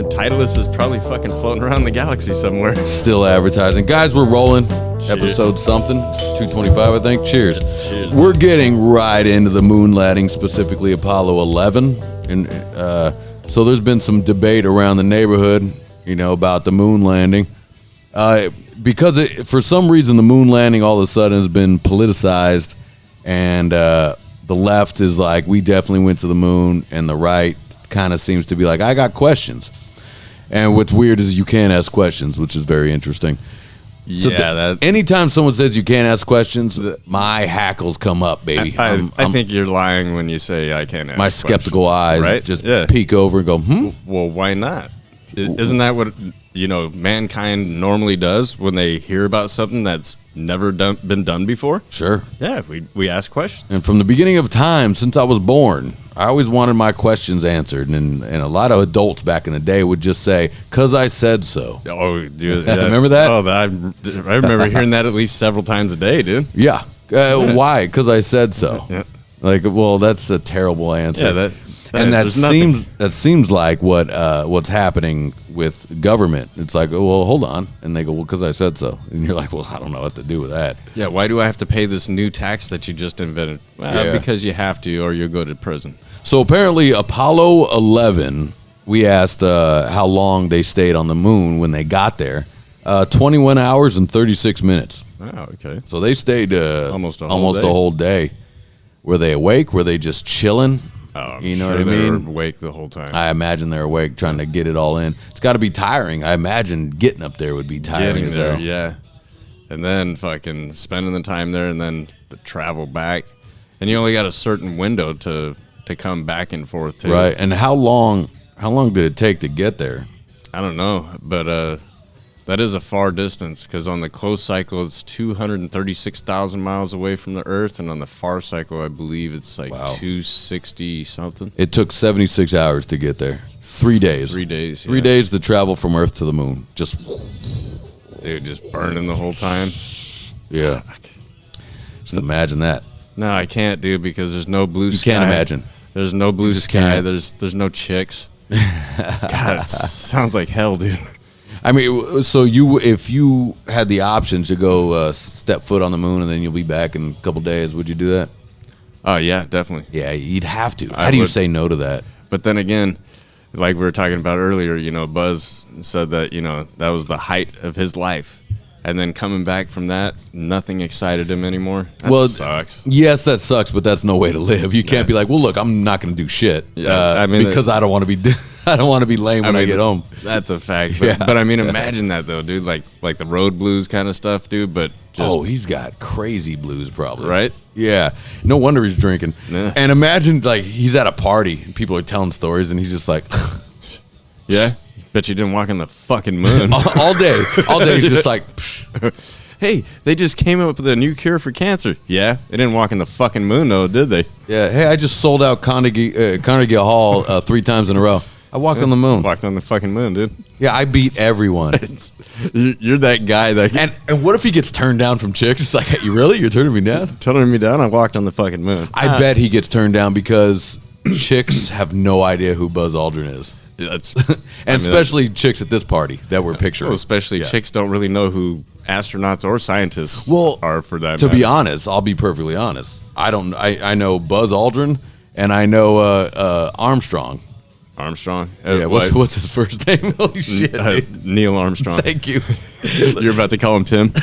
Titleist is probably fucking floating around the galaxy somewhere. Still advertising. Guys, we're rolling. Cheers. Episode something. 225, I think. Cheers. Cheers. We're getting right into the moon landing, specifically Apollo 11. And so there's been some debate around the neighborhood, about the moon landing. Because for some reason, the moon landing all of a sudden has been politicized. And the left is like, we definitely went to the moon. And the right kind of seems to be like, I got questions. And what's weird is you can't ask questions, which is very interesting. So anytime someone says you can't ask questions, my hackles come up, baby. I think you're lying when you say I can't ask my questions. Skeptical eyes just peek over and go, Well, why not? Isn't that what mankind normally does when they hear about something that's never been done before? Sure. Yeah, we ask questions. And from the beginning of time, since I was born, I always wanted my questions answered. And a lot of adults back in the day would just say, 'cause I said so. Oh, dude. Remember that? Oh, I remember hearing that at least several times a day, dude. Yeah. Why? 'Cause I said so. Yeah. Like, well, that's a terrible answer. Yeah, that seems like what's happening with government. It's like, well, hold on, and they go, well, because I said so, and you're like, well, I don't know what to do with that. Yeah, why do I have to pay this new tax that you just invented? Well, because you have to, or you'll go to prison. So apparently, Apollo 11, we asked how long they stayed on the moon when they got there. 21 hours and 36 minutes. Oh, okay. So they stayed almost a whole day. Were they awake? Were they just chilling? Oh, you know sure what I mean? They were awake the whole time. I imagine they're awake, trying to get it all in. It's got to be tiring. I imagine getting up there would be tiring as hell. Yeah. And then fucking spending the time there, and then the travel back, and you only got a certain window to come back and forth too. Right. And how long did it take to get there? I don't know, but that is a far distance, because on the close cycle it's 236,000 miles away from the Earth, and on the far cycle I believe it's like 260 something. It took 76 hours to get there. 3 days. 3 days. 3 days to travel from Earth to the moon. Just burning the whole time. Yeah. Just imagine that. No, I can't, dude, because there's no blue sky. You can't imagine. There's no blue sky. Can't. There's no chicks. God, it sounds like hell, dude. I mean, so if you had the option to go step foot on the moon and then you'll be back in a couple days, would you do that? Oh, yeah, definitely. Yeah, you'd have to. How do you say no to that? But then again, like we were talking about earlier, Buzz said that, that was the height of his life. And then coming back from that, nothing excited him anymore. That sucks. Yes, that sucks, but that's no way to live. You can't be like, well, look, I'm not going to do shit because I don't want to be I don't want to be lame when I get home. That's a fact. But I mean, imagine that though, dude. Like the road blues kind of stuff, dude. But he's got crazy blues, probably. Right? Yeah. No wonder he's drinking. Yeah. And imagine like he's at a party and people are telling stories and he's just like, yeah. Bet you didn't walk on the fucking moon. all day. All day he's just like, hey, they just came up with a new cure for cancer. Yeah, they didn't walk on the fucking moon though, did they? Yeah. Hey, I just sold out Carnegie Hall 3 times in a row. I walked on the moon. Walked on the fucking moon, dude. Yeah, I beat everyone. You're that guy that. And what if he gets turned down from chicks? It's like, hey, really? You're turning me down? Turning me down? I walked on the fucking moon. I bet he gets turned down because chicks have no idea who Buzz Aldrin is. Especially chicks at this party that we're picturing. Well, especially chicks don't really know who astronauts or scientists are for that. To be honest, I'll be perfectly honest. I know Buzz Aldrin and I know Armstrong. Armstrong? Yeah, what's his first name? Holy shit. Neil Armstrong. Thank you. You're about to call him Tim?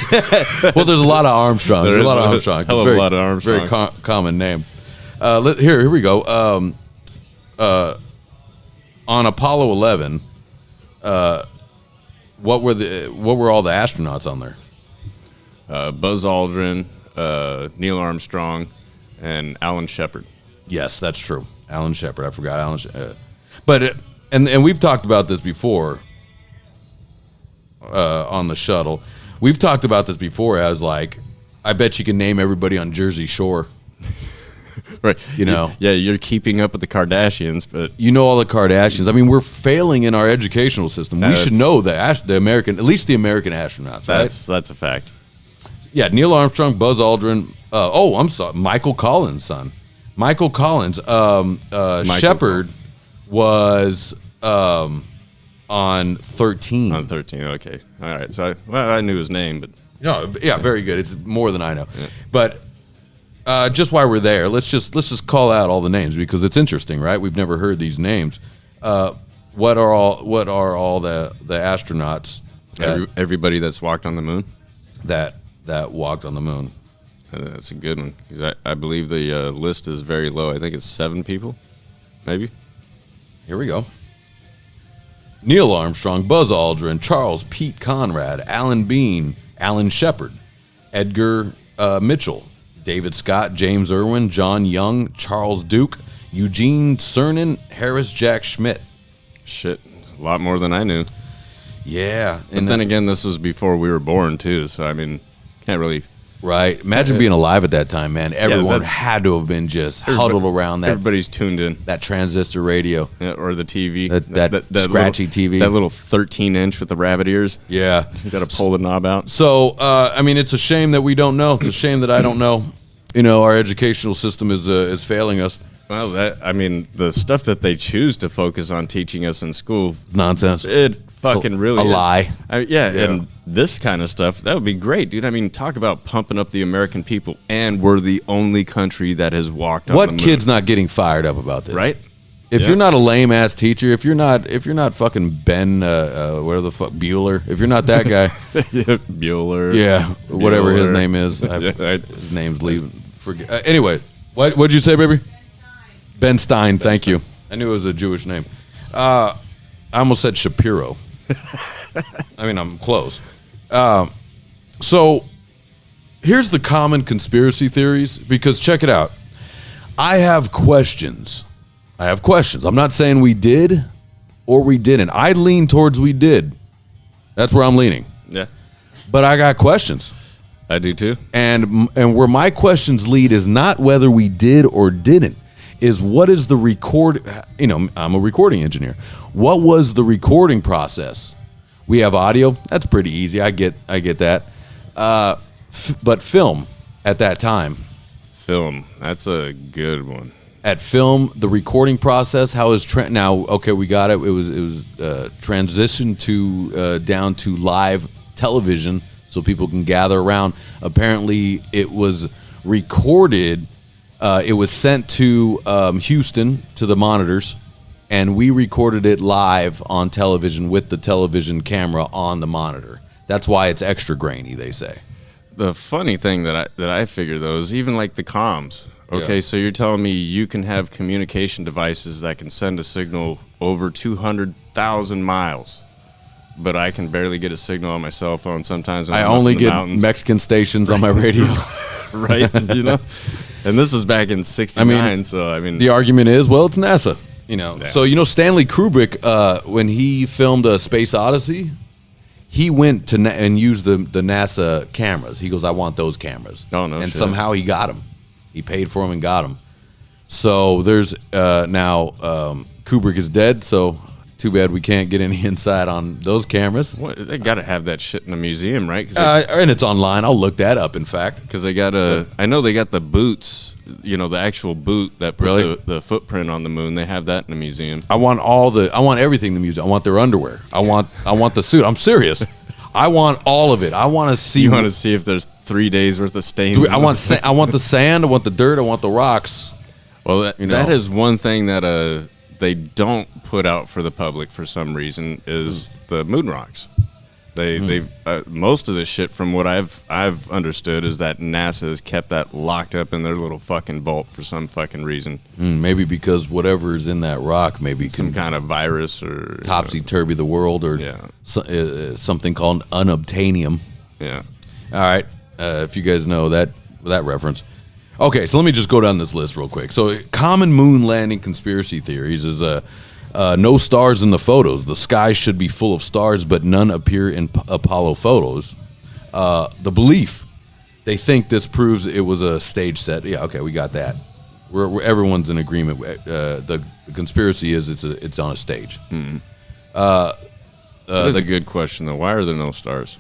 Well, there's a lot of Armstrongs. There's a lot of Armstrongs. Hell of a lot of Armstrongs. Very common name. Here we go. On Apollo 11, what were all the astronauts on there? Buzz Aldrin, Neil Armstrong, and Alan Shepard. Yes, that's true. Alan Shepard. I forgot Alan. But we've talked about this before on the shuttle. We've talked about this before as like, I bet you can name everybody on Jersey Shore. Right. Yeah, you're keeping up with the Kardashians, but all the Kardashians. I mean, we're failing in our educational system. We should know the American, at least the American astronauts, right? That's a fact. Yeah, Neil Armstrong, Buzz Aldrin. I'm sorry, Michael Collins' son. Michael Collins. Shepard was on 13. On 13, okay. All right. So I knew his name, but yeah, very good. It's more than I know. Yeah. But just while we're there, let's just call out all the names because it's interesting, right? We've never heard these names. What are all the astronauts? Everybody that's walked on the moon. That walked on the moon. That's a good one because I believe the list is very low. I think it's 7 people, maybe. Here we go. Neil Armstrong, Buzz Aldrin, Charles Pete Conrad, Alan Bean, Alan Shepard, Edgar Mitchell, David Scott, James Irwin, John Young, Charles Duke, Eugene Cernan, Harris Jack Schmidt. Shit, a lot more than I knew. Yeah. But then again, this was before we were born, too, so, I mean, can't really... Right. Imagine being alive at that time, man. Everyone had to have been just huddled around that. Everybody's tuned in. That transistor radio. Yeah, or the TV. That scratchy little, TV. That little 13-inch with the rabbit ears. Yeah. You got to pull the knob out. So, I mean, it's a shame that we don't know. It's a shame that I don't know. You know, our educational system is failing us. Well, the stuff that they choose to focus on teaching us in school. It's nonsense. It fucking really is. Lie. Yeah, and this kind of stuff, that would be great, dude. I mean, talk about pumping up the American people, and we're the only country that has walked on the moon. What kid's not getting fired up about this? Right? If you're not a lame ass teacher, if you're not fucking Ben, whatever the fuck, Bueller, if you're not that guy, Bueller, whatever his name is, his name's leaving. Forget. Anyway, what'd you say, baby? Ben Stein. Thank you. I knew it was a Jewish name. I almost said Shapiro. I mean, I'm close. So here's the common conspiracy theories, because check it out. I have questions. I'm not saying we did or we didn't. I lean towards we did. That's where I'm leaning. Yeah. But I got questions. I do too. And where my questions lead is not whether we did or didn't, is what is the record, I'm a recording engineer. What was the recording process? We have audio. That's pretty easy. I get that. But film at that time. Film. That's a good one. At film, the recording process, how is now? Okay, we got it. It was transitioned to down to live television, so people can gather around. Apparently, it was recorded. It was sent to Houston to the monitors, and we recorded it live on television with the television camera on the monitor. That's why it's extra grainy, they say. The funny thing that I figure though is even like the comms. Okay, so you're telling me you can have communication devices that can send a signal over 200,000 miles, but I can barely get a signal on my cell phone sometimes. I only get mountains. Mexican stations on my radio. Right, And this is back in '69, so I mean, the argument is, well, it's NASA, So Stanley Kubrick, when he filmed Space Odyssey, he went to and used the NASA cameras. He goes, I want those cameras. Oh no! And somehow he got them. He paid for them and got them. So there's now Kubrick is dead. So too bad we can't get any insight on those cameras. What, they got to have that shit in a museum, right? And it's online. I'll look that up. In fact, because they got I know they got the boots. The actual boot that put the footprint on the moon. They have that in the museum. I want everything in the museum. I want their underwear. I want the suit. I'm serious. I want all of it. I want to see. You want to see if there's 3 days worth of stains. I want the sand. I want the dirt. I want the rocks. Well, that is one thing that they don't put out for the public for some reason is the moon rocks. They most of the shit from what I've understood is that NASA has kept that locked up in their little fucking vault for some fucking reason. Maybe because whatever is in that rock maybe some kind of virus or topsy-turvy the world or something called unobtainium. Yeah. All right. If you guys know that reference. Okay, so let me just go down this list real quick. So common moon landing conspiracy theories is no stars in the photos. The sky should be full of stars, but none appear in Apollo photos. The belief, they think this proves it was a stage set. Yeah, okay, we got that. Everyone's in agreement. The conspiracy is it's on a stage. Mm-hmm. That's a good question though. Why are there no stars?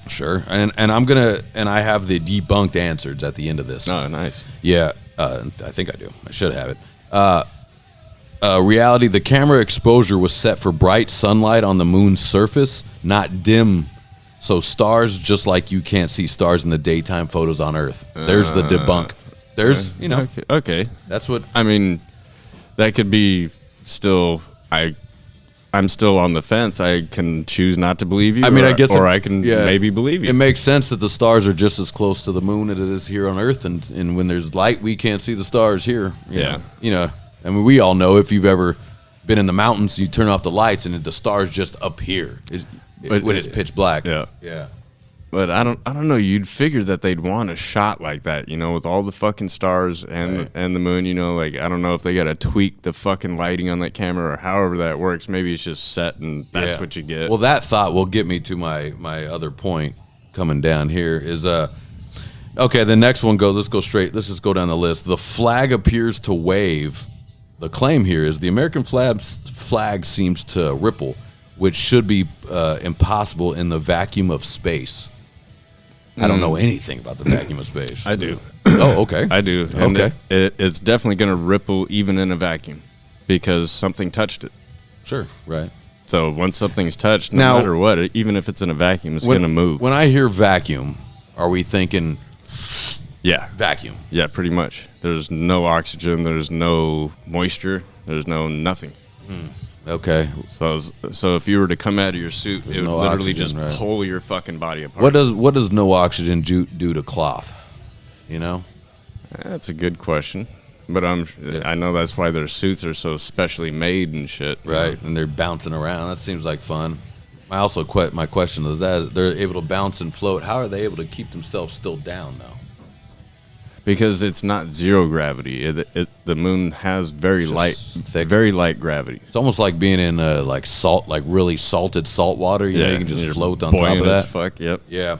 Sure, and I have the debunked answers at the end of this. Oh, nice. Yeah. I think I do. I should have it. Reality, the camera exposure was set for bright sunlight on the moon's surface, not dim. So stars, just like you can't see stars in the daytime photos on Earth. There's the debunk. There's, you know. Okay. That's what. I mean, that could be still. I'm still on the fence. I can choose not to believe you. I mean, I guess, or I can maybe believe you. It makes sense that the stars are just as close to the moon as it is here on Earth, and when there's light, we can't see the stars here. You know. I mean, we all know if you've ever been in the mountains, you turn off the lights and the stars just appear when it's pitch black. Yeah. But I don't know. You'd figure that they'd want a shot like that, you know, with all the fucking stars and the moon. You know, like I don't know if they got to tweak the fucking lighting on that camera or however that works. Maybe it's just set and that's what you get. Well, that thought will get me to my other point coming down here is okay. The next one goes. Let's go straight. Let's just go down the list. The flag appears to wave. The claim here is the American flag seems to ripple, which should be impossible in the vacuum of space. I don't know anything about the vacuum of space. I do. Oh, okay. I do. And it's definitely going to ripple even in a vacuum because something touched it. Sure, right. So once something's touched, no matter what, even if it's in a vacuum, it's going to move. When I hear vacuum, are we thinking vacuum? Yeah, pretty much. There's no oxygen. There's no moisture. There's no nothing. Okay. So if you were to come out of your suit, it would literally just pull your fucking body apart. What does no oxygen do to cloth? You know? That's a good question. But I know that's why their suits are so specially made and shit. Right, and they're bouncing around. That seems like fun. My question is that they're able to bounce and float. How are they able to keep themselves still down, though? Because it's not zero gravity. The moon has very light gravity. It's almost like being in really salted salt water. You know, you can just float on top of that. As fuck. Yep. Yeah.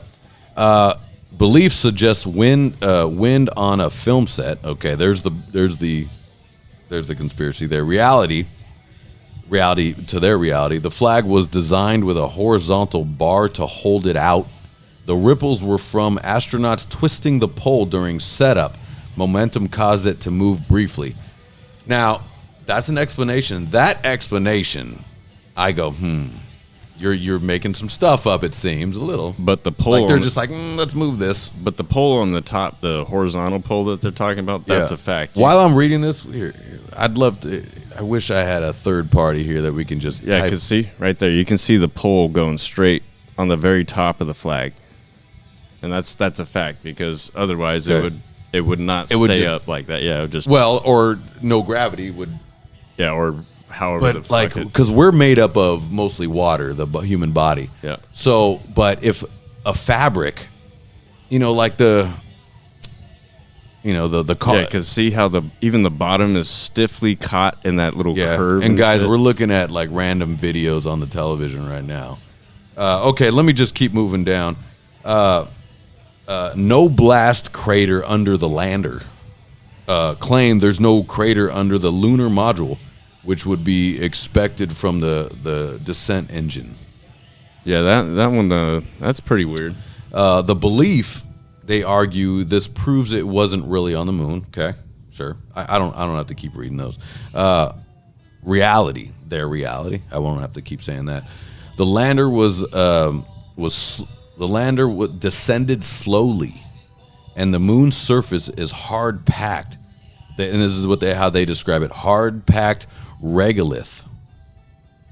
Belief suggests wind on a film set. Okay, there's the conspiracy there. Reality. The flag was designed with a horizontal bar to hold it out. The ripples were from astronauts twisting the pole during setup. Momentum caused it to move briefly. Now, that's an explanation. That explanation, I go, You're making some stuff up, it seems, a little. But the pole... Like they're just like, let's move this. But the pole on the top, the horizontal pole that they're talking about, that's a fact. While I'm reading this, I'd love to... I wish I had a third party here that we can just type. Because see, right there, you can see the pole going straight on the very top of the flag. And that's a fact, because otherwise it would not stay up like that. Yeah, it would just... Well, or no gravity would... Yeah, or... However, but like, because we're made up of mostly water, the human body. Yeah. So, but if a fabric, like the car. Yeah, because see how even the bottom is stiffly caught in that little curve. And guys, we're looking at like random videos on the television right now. Okay, let me just keep moving down. No blast crater under the lander. Claim there's no crater under the lunar module, which would be expected from the descent engine. Yeah, that one, that's pretty weird. The belief, they argue, this proves it wasn't really on the moon. Okay, sure. I don't have to keep reading those. Reality, their reality. I won't have to keep saying that. The lander descended slowly, and the moon's surface is hard packed. And this is how they describe it: hard packed regolith.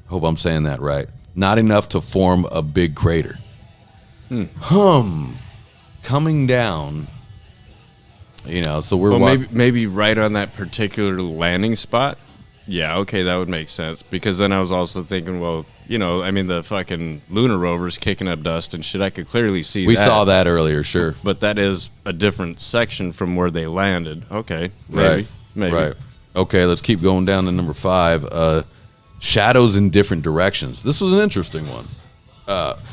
Hope I'm saying that right. Not enough to form a big crater. Coming down. So we're maybe right on that particular landing spot. Yeah, okay, that would make sense. Because then I was also thinking, well, the fucking lunar rover's kicking up dust and shit. I could clearly see we saw that earlier, sure. But that is a different section from where they landed. Okay, maybe. Right. Okay, let's keep going down to number 5. Shadows in different directions. This was an interesting one.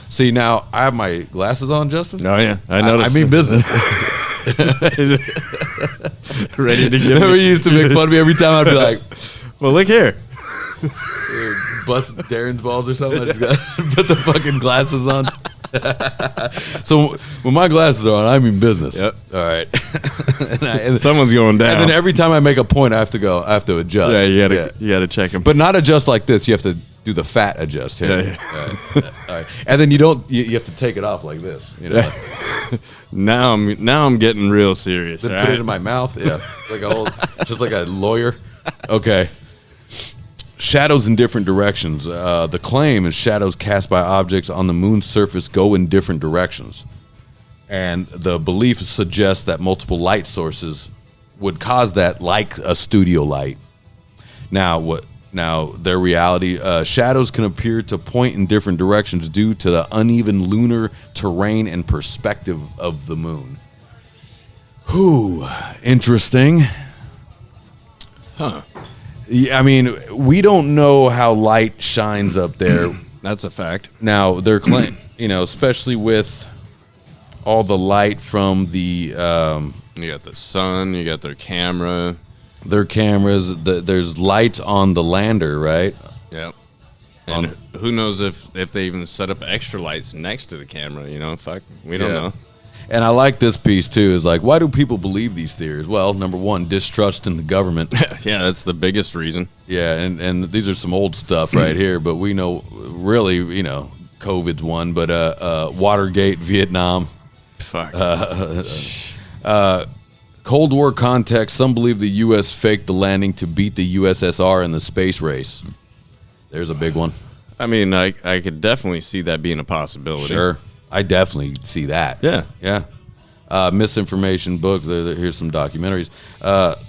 See, now I have my glasses on, Justin. Oh, yeah. I noticed. I mean business. Ready to give Remember you used to make fun of me every time I'd be like, well, look here. Bust Darren's balls or something. I just got put the fucking glasses on. So when my glasses are on, I mean business. Yep. All right. Someone's going down. And then every time I make a point, I have to adjust. Yeah, you gotta check them. But not adjust like this. You have to do the fat adjust here. Yeah. All right. And then you have to take it off like this. You know. Now I'm getting real serious. Then put it in my mouth. Yeah. Just like a lawyer. Okay. Shadows in different directions. The claim is shadows cast by objects on the moon's surface go in different directions. And the belief suggests that multiple light sources would cause that, like a studio light. Now, their reality, shadows can appear to point in different directions due to the uneven lunar terrain and perspective of the moon. Whew, interesting. Huh. Yeah, I mean, we don't know how light shines up there. That's a fact. Now, they're claim, especially with all the light from the You got the sun, you got their camera. Their cameras, there's lights on the lander, right? Yep. And who knows if they even set up extra lights next to the camera, fuck, we don't know. And I like this piece too, is like, why do people believe these theories? Well, number one, distrust in the government. Yeah, that's the biggest reason. Yeah, and these are some old stuff right here, but we know, really, COVID's one, but Watergate, Vietnam. Fuck. Cold War context, some believe the U.S. faked the landing to beat the USSR in the space race. There's a big one. I mean, I could definitely see that being a possibility. Sure. I definitely see that. Yeah. Yeah. Misinformation book. Here's some documentaries.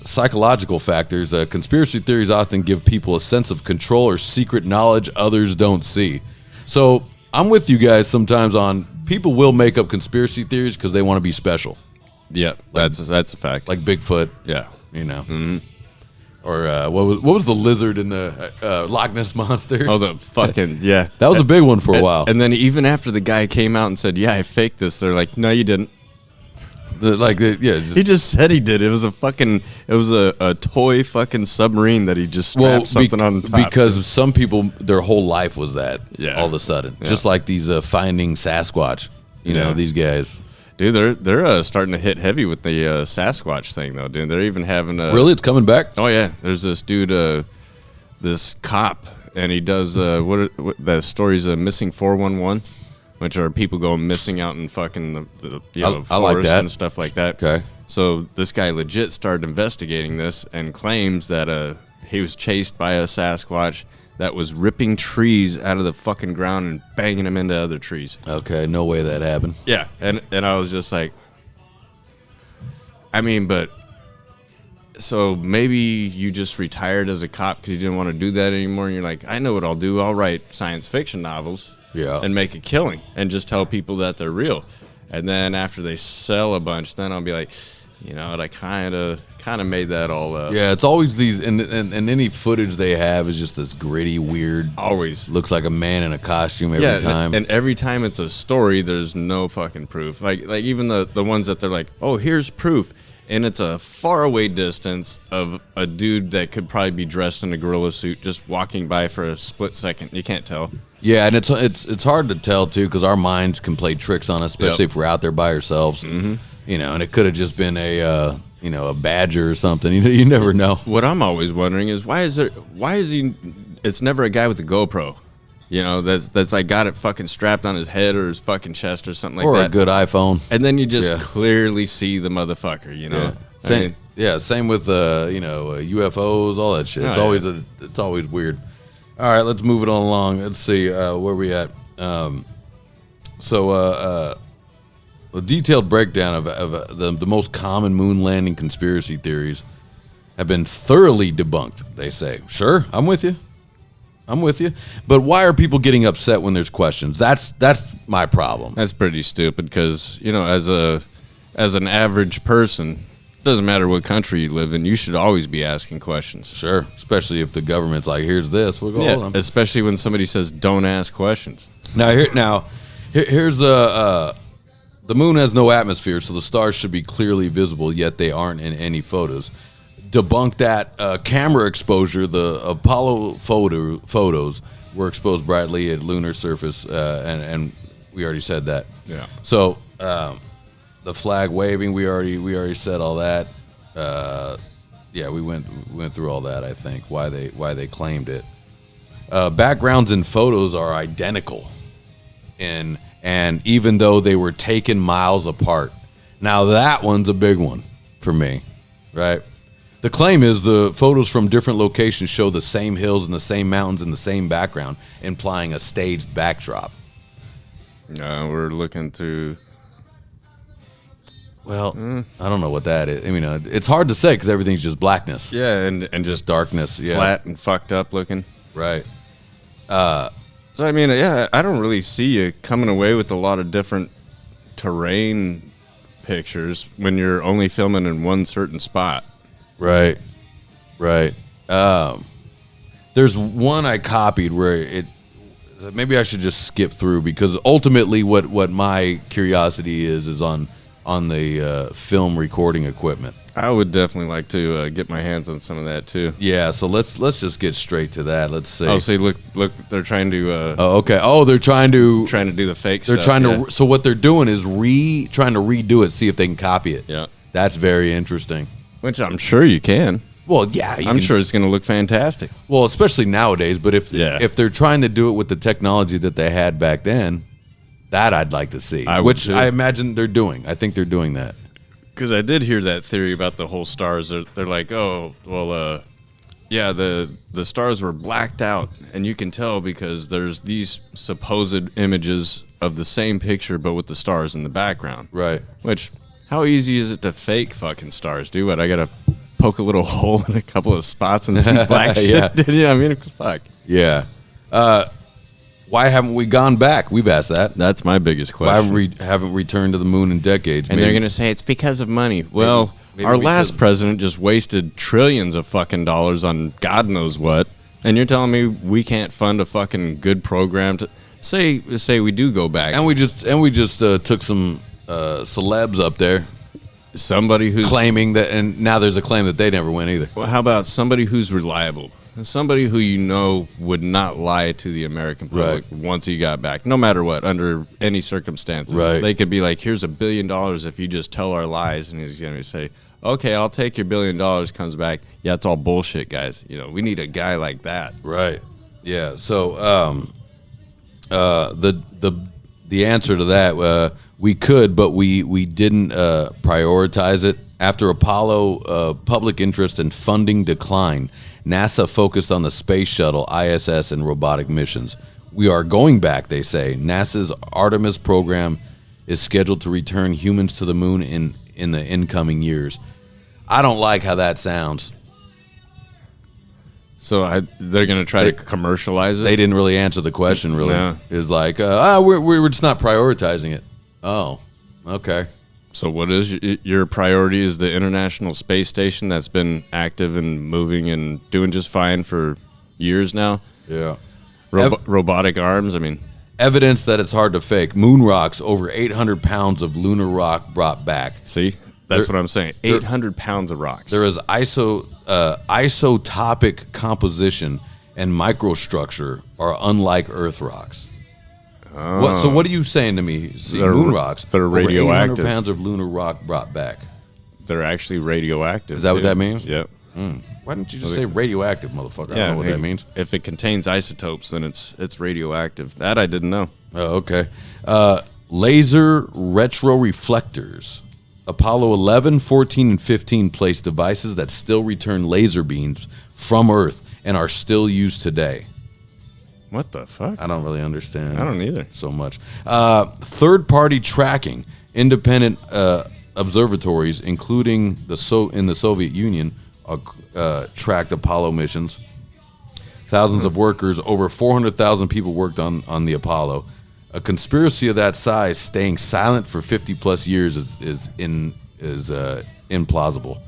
Psychological factors. Conspiracy theories often give people a sense of control or secret knowledge others don't see. So I'm with you guys sometimes on people will make up conspiracy theories because they want to be special. Yeah, that's a fact. Like Bigfoot. Yeah. Mm-hmm. Or what was the lizard in the Loch Ness Monster? Oh, the fucking, yeah. That was a big one for a while. And then even after the guy came out and said, yeah, I faked this, they're like, no, you didn't. He just said he did. It was a toy fucking submarine that he just strapped something on top. Because some people, their whole life was that. Yeah. All of a sudden. Yeah. Just like these Finding Sasquatch, these guys. Dude, they're starting to hit heavy with the Sasquatch thing, though, dude. They're even having a... Really? It's coming back? Oh, yeah. There's this dude, this cop, and he does, the story's Missing 411, which are people going missing out in fucking the I forest like that. and stuff like that. Okay. So this guy legit started investigating this and claims that he was chased by a Sasquatch that was ripping trees out of the fucking ground and banging them into other trees. Okay, no way that happened. Yeah, and I was just like, I mean, but so maybe you just retired as a cop because you didn't want to do that anymore, and you're like, I know what I'll do. I'll write science fiction novels and make a killing and just tell people that they're real. And then after they sell a bunch, then I'll be like, I kind of made that all up. Yeah, it's always these, and any footage they have is just this gritty, weird. Always looks like a man in a costume every time. And every time it's a story, there's no fucking proof. Like even the ones that they're like, oh, here's proof, and it's a faraway distance of a dude that could probably be dressed in a gorilla suit just walking by for a split second. You can't tell. Yeah, and it's hard to tell too because our minds can play tricks on us, especially if we're out there by ourselves. Mm-hmm. And it could have just been a badger or something. You never know. What I'm always wondering is why is he? It's never a guy with a GoPro, that's like got it fucking strapped on his head or his fucking chest or something like that. Or a good iPhone. And then you just clearly see the motherfucker. Yeah. Same with UFOs, all that shit. It's always weird. All right, let's move it on along. Let's see where we at. A detailed breakdown of the most common moon landing conspiracy theories have been thoroughly debunked, they say. Sure, I'm with you. But why are people getting upset when there's questions? That's my problem. That's pretty stupid because, as an average person, doesn't matter what country you live in, you should always be asking questions. Sure, especially if the government's like, here's this. We'll go, hold on. Especially when somebody says, don't ask questions. Here's the moon has no atmosphere, so the stars should be clearly visible, yet they aren't in any photos. Debunk that camera exposure. The Apollo photos were exposed brightly at lunar surface, and We already said that. Yeah. So the flag waving, we already said all that. Yeah, we went through all that. I think why they claimed it. Backgrounds and photos are identical, and even though they were taken miles apart. Now that one's a big one for me, right? The claim is the photos from different locations show the same hills and the same mountains and the same background, implying a staged backdrop. We're looking through. Well, I don't know what that is. I mean, it's hard to say because everything's just blackness. Yeah, and just darkness. Yeah, flat and fucked up looking. Right. So I mean, yeah, I don't really see you coming away with a lot of different terrain pictures when you're only filming in one certain spot. Right. There's one I copied where maybe I should just skip through because ultimately what my curiosity is on the film recording equipment. I would definitely like to get my hands on some of that too. Yeah, so let's just get straight to that. Let's see. I'll say, look, they're trying to. Oh, okay. Oh, they're trying to do the fake. They're stuff, trying to. So what they're doing is trying to redo it, see if they can copy it. Yeah, that's very interesting. Which I'm sure you can. Well, yeah, I'm sure it's going to look fantastic. Well, especially nowadays. But if they're trying to do it with the technology that they had back then, that I'd like to see. Which I imagine they're doing. I think they're doing that. Because I did hear that theory about the whole stars. They're like, oh, well, yeah, the stars were blacked out, and you can tell because there's these supposed images of the same picture, but with the stars in the background. Right. Which, how easy is it to fake fucking stars? Do what? I gotta poke a little hole in a couple of spots and some black shit. Yeah, I mean, fuck. Yeah. Why haven't we gone back? We've asked that. That's my biggest question. Why haven't returned to the moon in decades? And they're going to say it's because of money. Well, maybe our last president just wasted trillions of fucking dollars on God knows what. And you're telling me we can't fund a fucking good program to say we do go back. And we just took some celebs up there. Somebody who's claiming that, and now there's a claim that they never went either. Well, how about somebody who's reliable? Somebody who you know would not lie to the American public once he got back, no matter what, under any circumstances. Right. They could be like, here's $1 billion if you just tell our lies. And he's going to say, okay, I'll take your $1 billion, comes back. Yeah, it's all bullshit, guys. You know, we need a guy like that. Right. Yeah. So the answer to that, we could, but we didn't prioritize it. After Apollo, public interest and funding declined. NASA focused on the space shuttle, ISS, and robotic missions. We are going back, they say. NASA's Artemis program is scheduled to return humans to the moon in the incoming years. I don't like how that sounds. So they're going to try to commercialize it? They didn't really answer the question, really. Yeah. It's like, we're just not prioritizing it. Oh, okay. So what is your priority? Is the International Space Station that's been active and moving and doing just fine for years now? Yeah. Robotic arms, I mean. Evidence that it's hard to fake. Moon rocks, over 800 pounds of lunar rock brought back. See? That's what I'm saying. 800 pounds of rocks. There is isotopic composition and microstructure are unlike Earth rocks. Oh. So what are you saying to me? See, moon rocks. They're radioactive. 800 pounds of lunar rock brought back. They're actually radioactive. Is that what that means? Yep. Why didn't you just say radioactive, motherfucker? I don't know what that means. If it contains isotopes, then it's radioactive. That I didn't know. Oh, okay. Laser retroreflectors. Apollo 11, 14, and 15 placed devices that still return laser beams from Earth and are still used today. What the fuck? I don't really understand. I don't either. So much. Third-party tracking. Independent observatories, including in the Soviet Union, tracked Apollo missions. Thousands of workers, over 400,000 people worked on the Apollo. A conspiracy of that size staying silent for 50-plus years is implausible.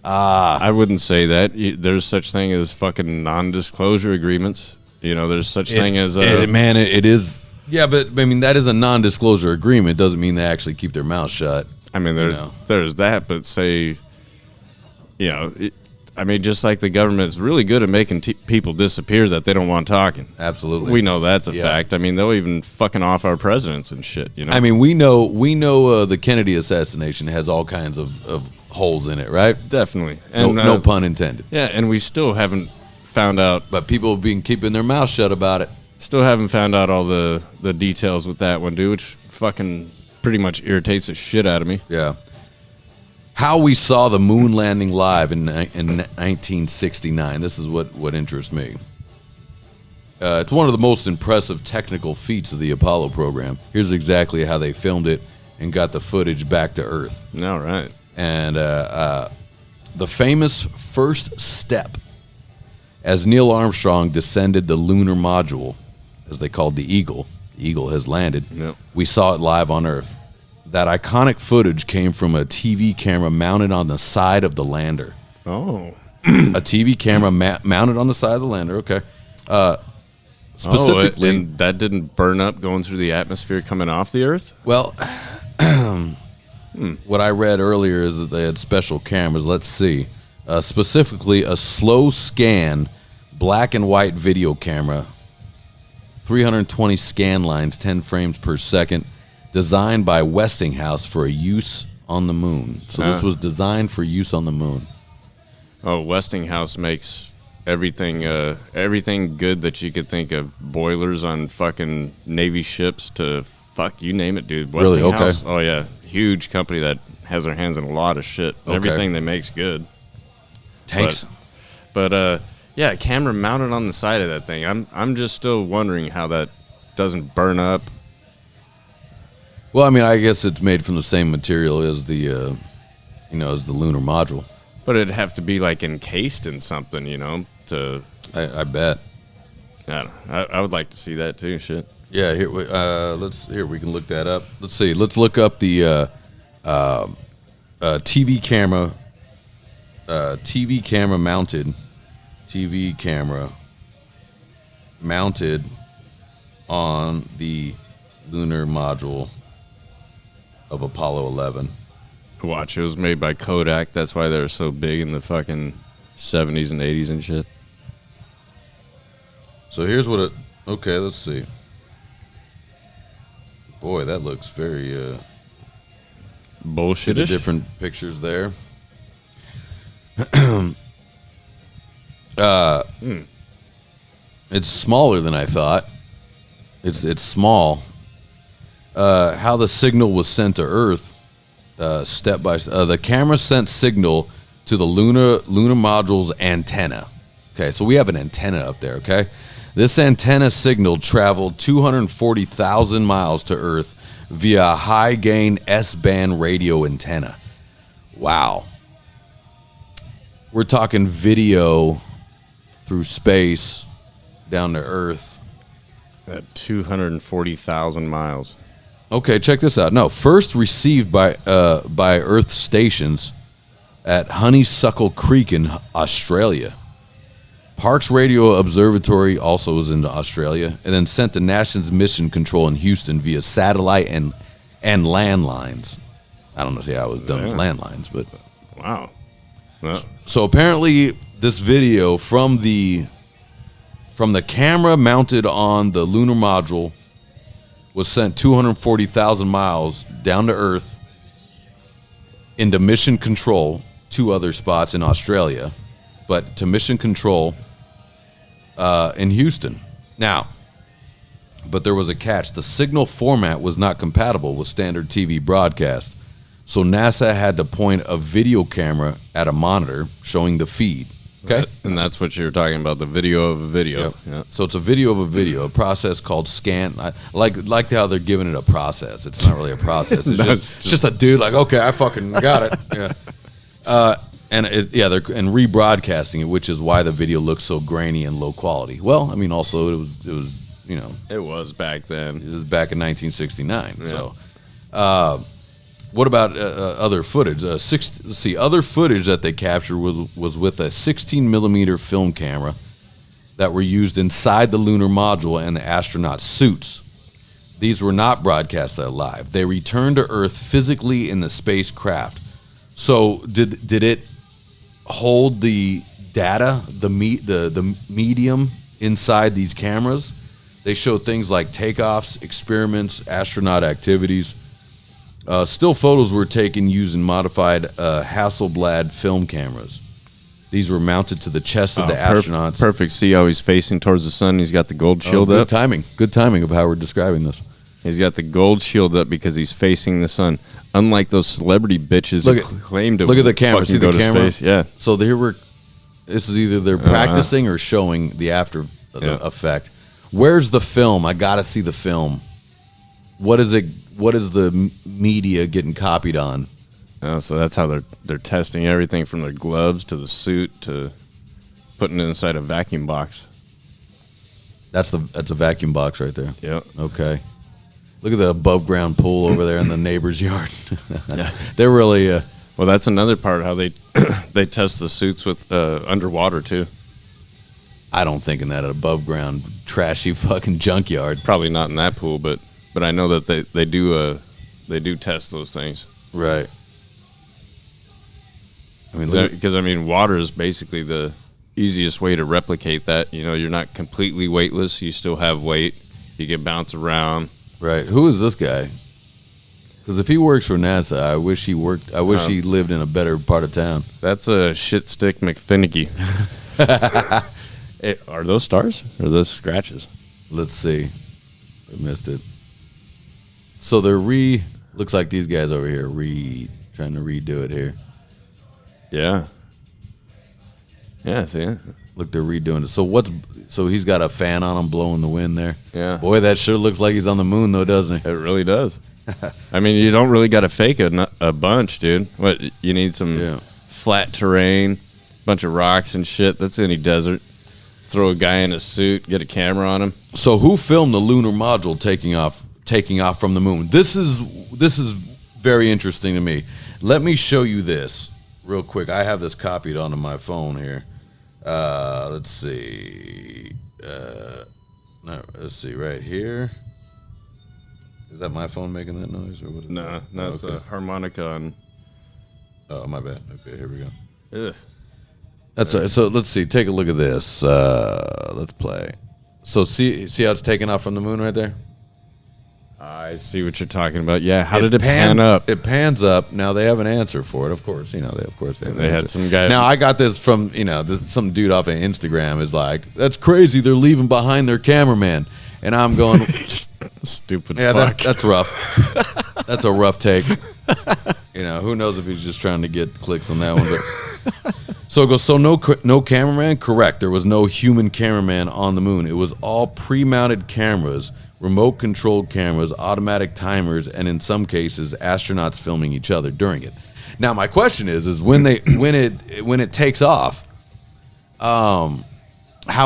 I wouldn't say that. There's such thing as fucking non-disclosure agreements. You know, there's such thing as it is. Yeah, but I mean that is a non-disclosure agreement. Doesn't mean they actually keep their mouth shut. I mean, there's that, but say, you know, I mean, just like the government's really good at making people disappear that they don't want talking. Absolutely. We know that's a fact. I mean, they'll even fucking off our presidents and shit, you know? I mean, we know the Kennedy assassination has all kinds of holes in it, right? Definitely. And, no pun intended. Yeah, and we still haven't found out. But people have been keeping their mouth shut about it. Still haven't found out all the details with that one, dude, which fucking pretty much irritates the shit out of me. Yeah. How we saw the moon landing live in 1969. This is what interests me. It's one of the most impressive technical feats of the Apollo program. Here's exactly how they filmed it and got the footage back to Earth. All right. And the famous first step as Neil Armstrong descended the lunar module, as they called the Eagle. The Eagle has landed. Yep. We saw it live on Earth. That iconic footage came from a TV camera mounted on the side of the lander. Oh. A TV camera mounted on the side of the lander, okay. Specifically. And that didn't burn up going through the atmosphere coming off the Earth? Well, what I read earlier is that they had special cameras. Let's see. Specifically, a slow scan, black and white video camera, 320 scan lines, 10 frames per second, designed by Westinghouse for a use on the moon. So this was designed for use on the moon. Oh, Westinghouse makes everything good that you could think of. Boilers on fucking Navy ships to fuck, you name it, dude. Westinghouse. Really? Okay. Oh, yeah. Huge company that has their hands in a lot of shit. Okay. Everything they make's good. Tanks. But yeah, camera mounted on the side of that thing. I'm just still wondering how that doesn't burn up. Well, I mean, I guess it's made from the same material as the, as the lunar module. But it'd have to be like encased in something, you know, to. I bet. I would like to see that too. Shit. Yeah. Here, we can look that up. Let's see. Let's look up the TV camera. TV camera mounted on the lunar module of Apollo 11. Watch, it was made by Kodak. That's why they're so big in the fucking 70s and 80s and shit. So here's what it. Okay, let's see. Boy, that looks very bullshitish. Different pictures there. It's smaller than I thought. It's small. How the signal was sent to Earth, step by step. The camera sent signal to the lunar module's antenna. Okay, so we have an antenna up there. Okay, this antenna signal traveled 240,000 miles to Earth via a high-gain S-band radio antenna. Wow. We're talking video through space down to Earth. At 240,000 miles. Okay, check this out. No, first received by Earth stations at Honeysuckle Creek in Australia. Parkes Radio Observatory also is in Australia, and then sent to NASA's Mission Control in Houston via satellite and landlines. I don't know how it was done with landlines, but wow. Well. So apparently, this video from the camera mounted on the lunar module was sent 240,000 miles down to Earth into Mission Control, 2 other spots in Australia, but to Mission Control in Houston. Now, but there was a catch. The signal format was not compatible with standard TV broadcast, so NASA had to point a video camera at a monitor showing the feed. Okay, and that's what you're talking about, the video of a video. Yep. Yeah. So it's a video of a video, a process called scan. I like how they're giving it a process. It's not really a process. It's just a dude like, okay, I fucking got it. Yeah. And they're rebroadcasting it, which is why the video looks so grainy and low quality. Well, I mean, also it was it was back then. It was back in 1969. Yeah. So. What about other footage? Other footage that they captured was with a 16 millimeter film camera that were used inside the lunar module and the astronaut suits. These were not broadcast live. They returned to Earth physically in the spacecraft. So did it hold the data, the medium inside these cameras. They show things like takeoffs, experiments, astronaut activities. Still photos were taken using modified Hasselblad film cameras. These were mounted to the chest of the astronauts. Perfect. See how he's facing towards the sun? He's got the gold shield up. Good timing of how we're describing this. He's got the gold shield up because he's facing the sun. Unlike those celebrity bitches who claim to look at the camera. See the camera? Space. Yeah. So this is either they're practicing or showing the after effect. Where's the film? I got to see the film. What is it? What is the media getting copied on? Oh, so that's how they're testing everything from their gloves to the suit to putting it inside a vacuum box. That's a vacuum box right there. Yep. Okay. Look at the above ground pool over there in the neighbor's yard. They're really well, that's another part how they they test the suits with underwater too. I don't think in that above ground trashy fucking junkyard. Probably not in that pool, but I know that they do test those things. Right. I mean, because water is basically the easiest way to replicate that. You know, you're not completely weightless. You still have weight. You can bounce around. Right. Who is this guy? Because if he works for NASA, I wish he worked. I wish he lived in a better part of town. That's a shit stick McFinicky. Are those stars or are those scratches? Let's see. I missed it. So they're looks like these guys over here trying to redo it here. Yeah. Yeah, see it? Look, they're redoing it. So he's got a fan on him blowing the wind there. Yeah. Boy, that sure looks like he's on the moon though, doesn't he? It really does. I mean, you don't really got to fake a bunch, dude. What, you need some flat terrain, bunch of rocks and shit. That's any desert. Throw a guy in a suit, get a camera on him. So who filmed the lunar module taking off from the moon? This is very interesting to me. Let me show you this real quick. I have this copied onto my phone here. Let's see. Let's see right here. Is that my phone making that noise or what? No, it's a harmonica on. Oh, my bad. Okay, here we go. Ugh. So let's see. Take a look at this. Let's play. So see how it's taking off from the moon right there? I see what you're talking about. Yeah, how did it pan up? It pans up. Now they have an answer for it, of course. You know, they had some guy. Now I got this from some dude off of Instagram is like, that's crazy. They're leaving behind their cameraman, and I'm going, stupid. Yeah, fuck. That's rough. That's a rough take. Who knows if he's just trying to get clicks on that one. But so it goes. So no cameraman. Correct. There was no human cameraman on the moon. It was all pre-mounted cameras. Remote controlled cameras, automatic timers, and in some cases, astronauts filming each other during it. Now, my question is when it takes off, how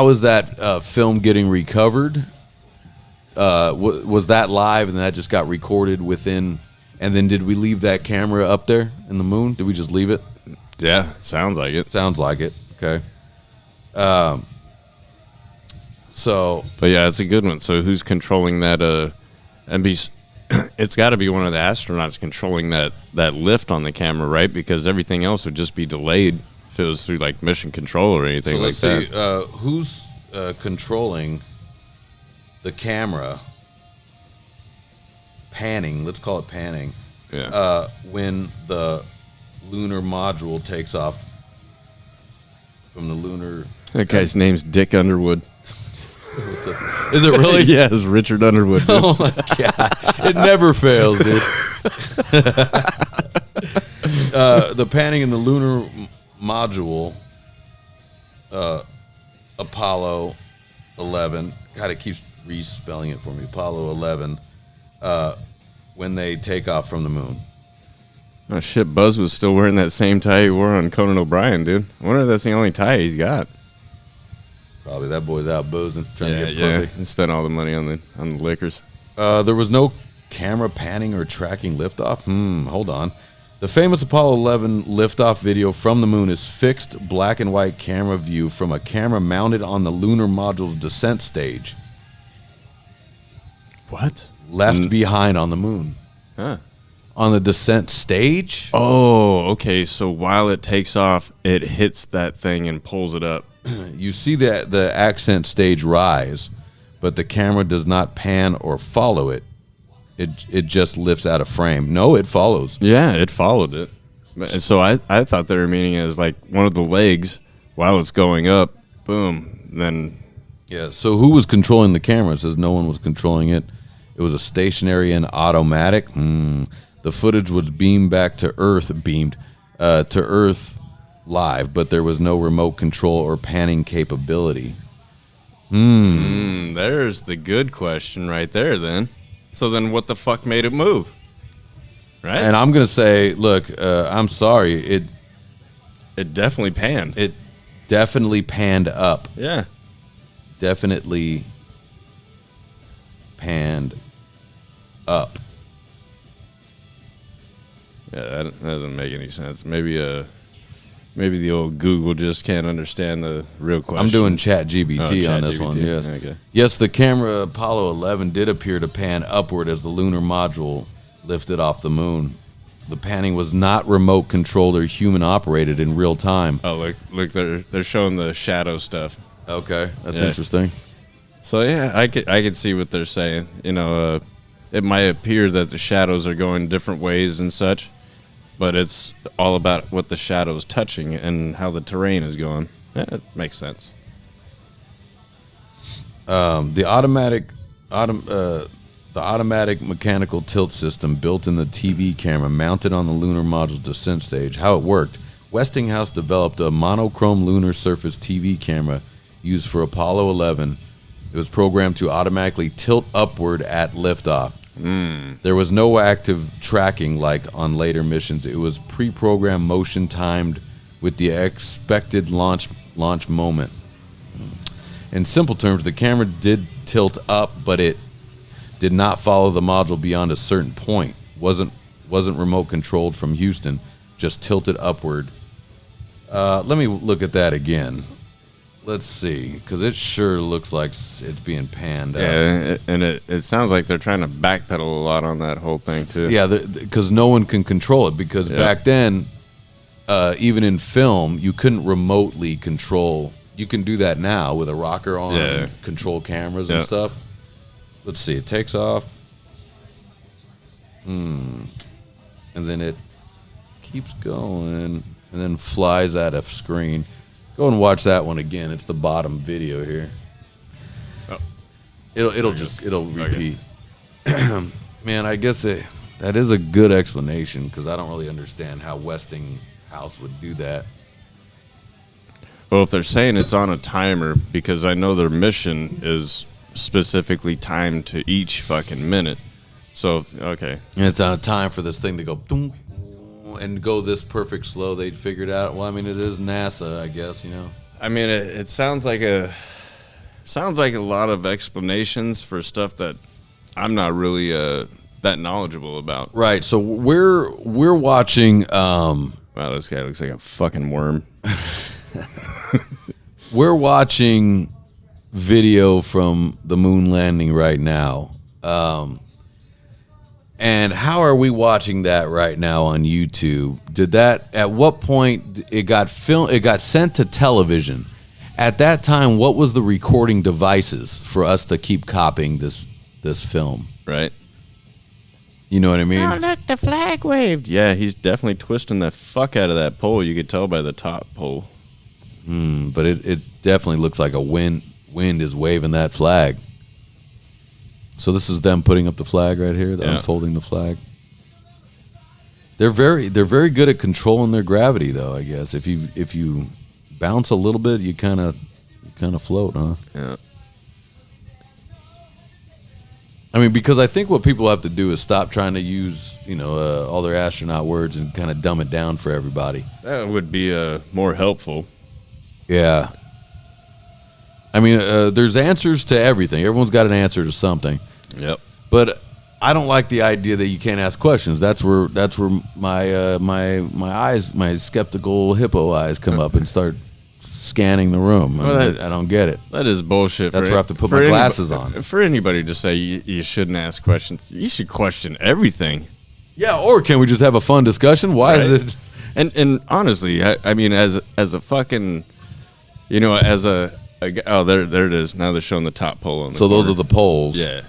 is that film getting recovered? Was that live and that just got recorded within? And then did we leave that camera up there in the moon? Did we just leave it? Yeah, sounds like it. Sounds like it. Okay. But yeah, it's a good one. So who's controlling that? It's got to be one of the astronauts controlling that lift on the camera, right? Because everything else would just be delayed if it was through like mission control or anything like that. So let's see, who's controlling the camera panning? Let's call it panning. Yeah. When the lunar module takes off from the lunar. That guy's name's Dick Underwood. Is it really? Yeah, it's Richard Underwood. Dude. Oh my god, it never fails, dude. The panning in the lunar module, Apollo 11. God, it keeps respelling it for me. Apollo 11. When they take off from the moon. Oh shit, Buzz was still wearing that same tie he wore on Conan O'Brien, dude. I wonder if that's the only tie he's got. Probably that boy's out boozing, trying to get pussy. He spent all the money on the liquors. There was no camera panning or tracking liftoff. Hold on. The famous Apollo 11 liftoff video from the moon is fixed black and white camera view from a camera mounted on the lunar module's descent stage. What? Left behind on the moon. Huh. On the descent stage? Oh, okay. So while it takes off, it hits that thing and pulls it up. You see that the ascent stage rise, but the camera does not pan or follow it. It just lifts out of frame. No, it follows. Yeah, it followed it. So I thought they were meaning it as like one of the legs while it's going up. Boom. Then. Yeah. So who was controlling the camera? It says no one was controlling it. It was a stationary and automatic. The footage was beamed back to Earth, live, but there was no remote control or panning capability. There's the good question right there. Then, so then what the fuck made it move? Right. And I'm gonna say, look, I'm sorry. It definitely panned. It definitely panned up. Yeah. Definitely panned up. Yeah, that doesn't make any sense. Maybe the old Google just can't understand the real question. I'm doing Chat GBT on this one. Yes. Okay. Yes, the camera Apollo 11 did appear to pan upward as the lunar module lifted off the moon. The panning was not remote controlled or human operated in real time. Oh, look, they're showing the shadow stuff. Okay, that's interesting. So yeah, I could see what they're saying. It might appear that the shadows are going different ways and such, but it's all about what the shadow's touching and how the terrain is going. Yeah, it makes sense. The automatic mechanical tilt system built in the TV camera mounted on the lunar module's descent stage. How it worked. Westinghouse developed a monochrome lunar surface TV camera used for Apollo 11. It was programmed to automatically tilt upward at liftoff. There was no active tracking like on later missions. It was pre-programmed motion timed with the expected launch moment. In simple terms, the camera did tilt up, but it did not follow the module beyond a certain point. Wasn't remote controlled from Houston, just tilted upward. Let me look at that again. Let's see, because it sure looks like it's being panned up. Yeah, and it sounds like they're trying to backpedal a lot on that whole thing, too. Yeah, because no one can control it, because back then, even in film, you couldn't remotely control. You can do that now with a rocker on, control cameras and stuff. Let's see, it takes off. And then it keeps going, and then flies out of screen. Go and watch that one again. It's the bottom video here. Oh. It'll repeat. Okay. Man, I guess that is a good explanation, because I don't really understand how Westinghouse would do that. Well, if they're saying it's on a timer, because I know their mission is specifically timed to each fucking minute. So, okay. And it's on a time for this thing to go boom, and go this perfect slow. They'd figured out. Well, I mean, it is NASA, I guess, I mean, it sounds like a lot of explanations for stuff that I'm not really that knowledgeable about. Right. So we're watching. Wow, this guy looks like a fucking worm. We're watching video from the moon landing right now. And how are we watching that right now on YouTube? At what point it got sent to television? At that time, what was the recording devices for us to keep copying this film? Right. You know what I mean? Oh, look, the flag waved. Yeah, he's definitely twisting the fuck out of that pole. You could tell by the top pole. But it definitely looks like a wind is waving that flag. So this is them putting up the flag right here, unfolding the flag. They're very good at controlling their gravity, though. I guess if you bounce a little bit, you kind of float, huh? Yeah. I mean, because I think what people have to do is stop trying to use all their astronaut words and kind of dumb it down for everybody. That would be more helpful. Yeah. I mean, there's answers to everything. Everyone's got an answer to something. Yep. But I don't like the idea that you can't ask questions. That's where my eyes, my skeptical hippo eyes, come up and start scanning the room. I don't get it. That is bullshit. That's where I have to put my glasses on. For anybody to say you shouldn't ask questions, you should question everything. Yeah, or can we just have a fun discussion? Why is it? And honestly, I mean, as a fucking, as a oh, there it is. Now they're showing the top poll on the So corner. those are the polls. Yeah.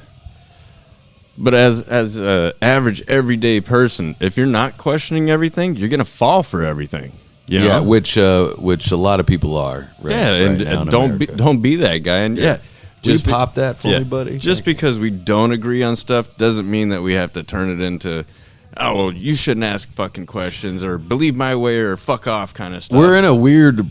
But as a average everyday person, if you're not questioning everything, you're gonna fall for everything. Yeah, which a lot of people are. Right, and don't be that guy. And just pop that for me, buddy. Just because we don't agree on stuff doesn't mean that we have to turn it into, oh, well, you shouldn't ask fucking questions or believe my way or fuck off kind of stuff. We're in a weird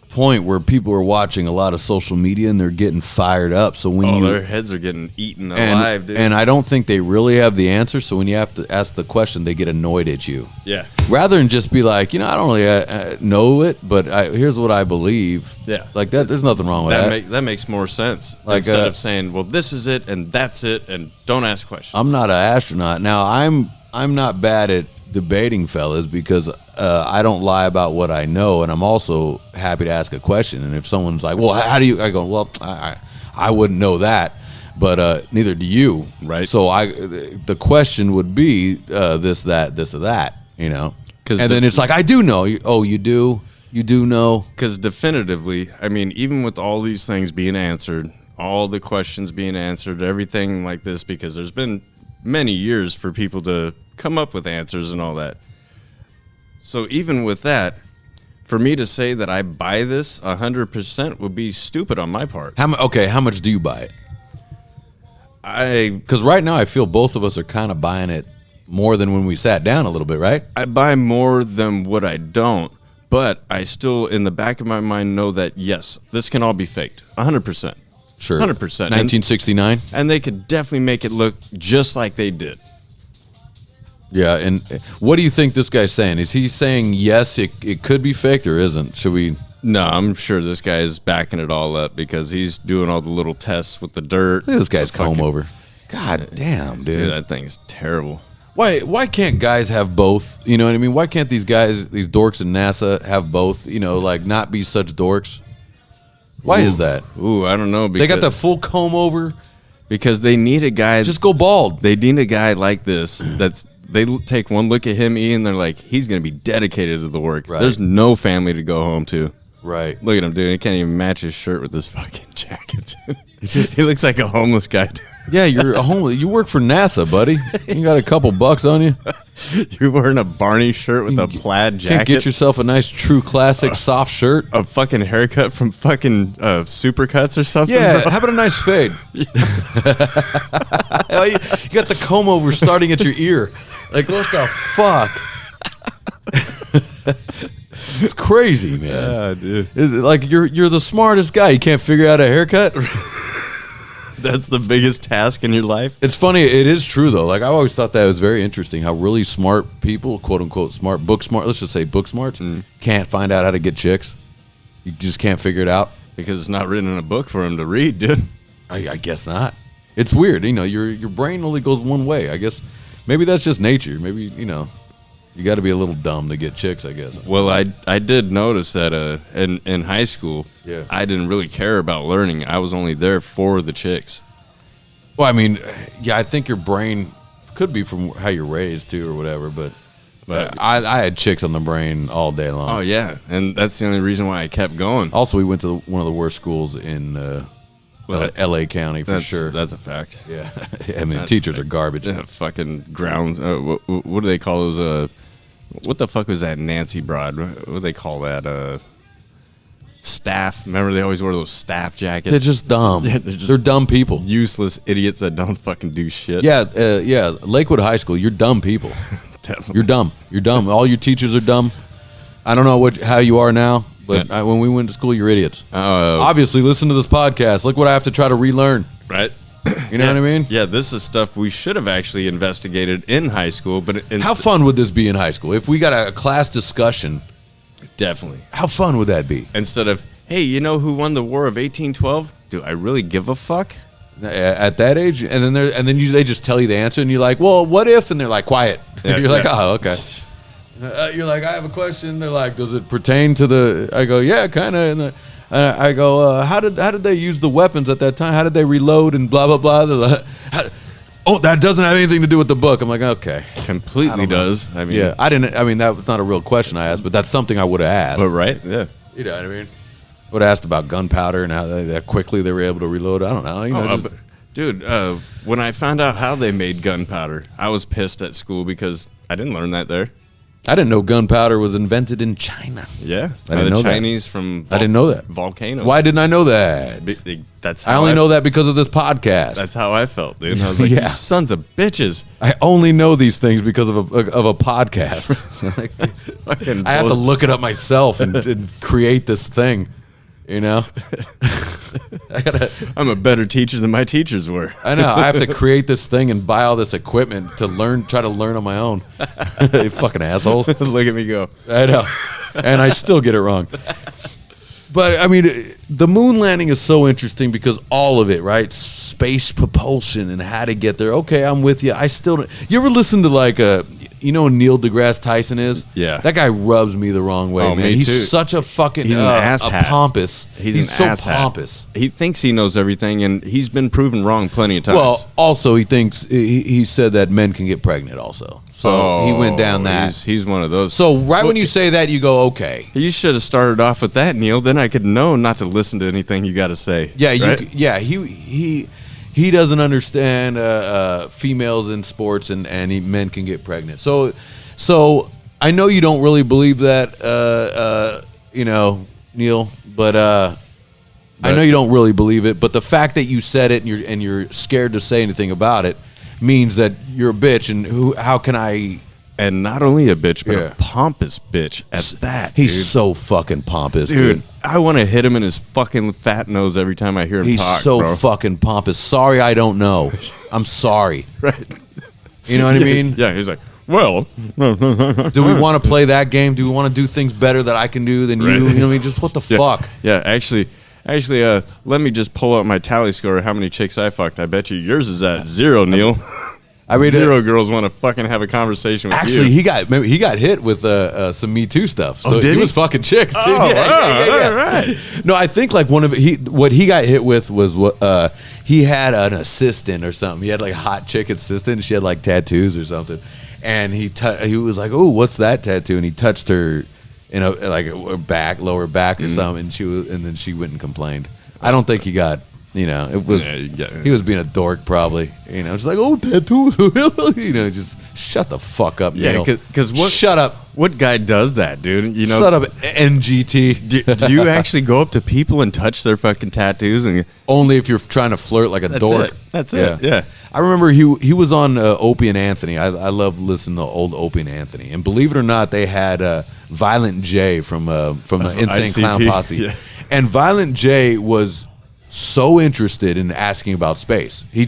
point where people are watching a lot of social media and they're getting fired up. So when their heads are getting eaten alive, dude. And I don't think they really have the answer. So when you have to ask the question, they get annoyed at you. Yeah. Rather than just be like, I don't really know it, but here's what I believe. Yeah. Like that. There's nothing wrong with that. That makes more sense. Like, instead of saying, well, this is it and that's it and don't ask questions. I'm not an astronaut. Now I'm not bad at debating, fellas, because I don't lie about what I know, and I'm also happy to ask a question. And if someone's like, well, how do you, I go, well, I wouldn't know that, but neither do you. Right. So the question would be this, that, this, or that, and then it's like, I do know. Oh, you do? You do know? Because definitively, I mean, even with all these things being answered, all the questions being answered, everything like this, because there's been many years for people to come up with answers and all that. So even with that, for me to say that I buy this 100% would be stupid on my part. How much do you buy it? Because right now I feel both of us are kind of buying it more than when we sat down a little bit, right? I buy more than what I don't, but I still, in the back of my mind, know that, yes, this can all be faked. 100%. Sure. 100%. 1969? And they could definitely make it look just like they did. Yeah, and what do you think this guy's saying? Is he saying, yes, it could be faked or isn't? Should we... No, I'm sure this guy is backing it all up because he's doing all the little tests with the dirt. Look at this guy's comb over. God damn, dude. Dude, that thing's terrible. Why can't guys have both? You know what I mean? Why can't these guys, these dorks in NASA, have both? Like not be such dorks? Why is that? Ooh, I don't know. They got the full comb over. Because they need a guy. Just go bald. They need a guy like this they take one look at him, Ian, they're like, he's going to be dedicated to the work. Right. There's no family to go home to. Right. Look at him, dude. He can't even match his shirt with this fucking jacket. He looks like a homeless guy, dude. Yeah, you're a homeless. You work for NASA, buddy. You got a couple bucks on you. You're wearing a Barney shirt with a plaid jacket. Can't get yourself a nice true classic soft shirt. A fucking haircut from fucking Supercuts or something. Yeah, how about a nice fade? You got the comb over starting at your ear. Like, what the fuck? It's crazy, man. Yeah, dude. Like you're the smartest guy. You can't figure out a haircut. That's the biggest task in your life. It's funny. It is true though. Like I always thought that was very interesting. How really smart people, quote unquote smart, book smart. Let's just say book smarts, can't find out how to get chicks. You just can't figure it out because it's not written in a book for him to read, dude. I guess not. It's weird. Your brain only goes one way. I guess maybe that's just nature. Maybe you got to be a little dumb to get chicks, I guess. Well, I did notice that in high school, I didn't really care about learning. I was only there for the chicks. Well, I mean, yeah, I think your brain could be from how you're raised too or whatever, but I had chicks on the brain all day long. Oh, yeah, and that's the only reason why I kept going. Also, we went to one of the worst schools in L.A. County for sure. That's a fact. Yeah. I mean, teachers are garbage. Fucking ground. What do they call those? What the fuck was that Nancy broad? What do they call that? Staff. Remember they always wore those staff jackets? They're just dumb. Yeah, they're dumb people. Useless idiots that don't fucking do shit. Yeah, Lakewood High School, you're dumb people. Definitely. You're dumb. You're dumb. All your teachers are dumb. I don't know how you are now, but when we went to school, you're idiots. Obviously, listen to this podcast. Look what I have to try to relearn. Right. You know what I mean? Yeah, this is stuff we should have actually investigated in high school. But how fun would this be in high school? If we got a class discussion. Definitely. How fun would that be? Instead of, hey, you know who won the War of 1812? Do I really give a fuck? At that age? And then they just tell you the answer, and you're like, well, what if? And they're like, quiet. Yeah, you're like, oh, okay. You're like, I have a question. They're like, does it pertain to the... I go, yeah, kind of. And I go, how did they use the weapons at that time? How did they reload and blah, blah, blah? oh, that doesn't have anything to do with the book. I'm like, okay. Completely does. I mean, Yeah, I mean, that was not a real question I asked, but that's something I would have asked. But right? Yeah. You know what I mean? Would have asked about gunpowder and how quickly they were able to reload. I don't know. You know, dude, when I found out how they made gunpowder, I was pissed at school because I didn't learn that there. I didn't know gunpowder was invented in China. Yeah, I didn't know Chinese that. from I didn't know that. Volcanoes. Why didn't I know that? That's how I only know that because of this podcast. That's how I felt, dude. I was like, Yeah. you sons of bitches. I only know these things because of a podcast. I have to look it up myself and create this thing. You know, I'm a better teacher than my teachers were. I know. I have to create this thing and buy all this equipment to try to learn on my own. You fucking assholes. Look at me go. I know. And I still get it wrong. But I mean, the moon landing is so interesting because all of it, right? Space propulsion and how to get there. Okay, I'm with you. I still don't. You ever listen to like you know who Neil deGrasse Tyson is? Yeah. That guy rubs me the wrong way, man. Me He's too. such a fucking He's an asshat. pompous. He's so asshat. pompous. He thinks he knows everything, and he's been proven wrong plenty of times. Well, also he thinks he said that men can get pregnant also. So he went down that. He's one of those. So when you say that, you go, okay. You should have started off with that, Neil. Then I could know not to listen to anything you got to say. Yeah, right? He doesn't understand females in sports and men can get pregnant. So I know you don't really believe that, you know, Neil, but I know you don't really believe it. But the fact that you said it and you're scared to say anything about it means that you're a bitch. And how can I? And not only a bitch, but Yeah. a pompous bitch at that. He's dude. so fucking pompous, Dude, I want to hit him in his fucking fat nose every time I hear him He's talk. so bro. fucking pompous. Sorry, I don't know. I'm sorry. Right. You know what I mean? Yeah, he's like, well. Do we want to play that game? Do we want to do things better that I can do than you? Right. You know what I mean? Just what the fuck? Yeah, actually, let me just pull up my tally score of how many chicks I fucked. I bet you yours is at 0, Neil. I read Zero girls want to fucking have a conversation with you. Actually, he got hit with some Me Too stuff. So did he he? was fucking chicks too. Oh, Yeah. all right. No, I think like what he got hit with was what he had an assistant or something. He had like a hot chick assistant, and she had like tattoos or something. And he was like, "Oh, what's that tattoo?" And he touched her in a lower back or something, and then she went and complained. I don't think he got. You know, it was he was being a dork, probably. You know, just like, oh, tattoos. You know, just shut the fuck up. Yeah, Neil. because what? Shut up. What guy does that, dude? You know, Shut up, NGT. do you actually go up to people and touch their fucking tattoos? And Only if you're trying to flirt like a dork. That's it. Yeah. I remember he was on Opie and Anthony. I love listening to old Opie and Anthony. And believe it or not, they had Violent J from the Insane ICP. Clown Posse. Yeah. And Violent J was so interested in asking about space. He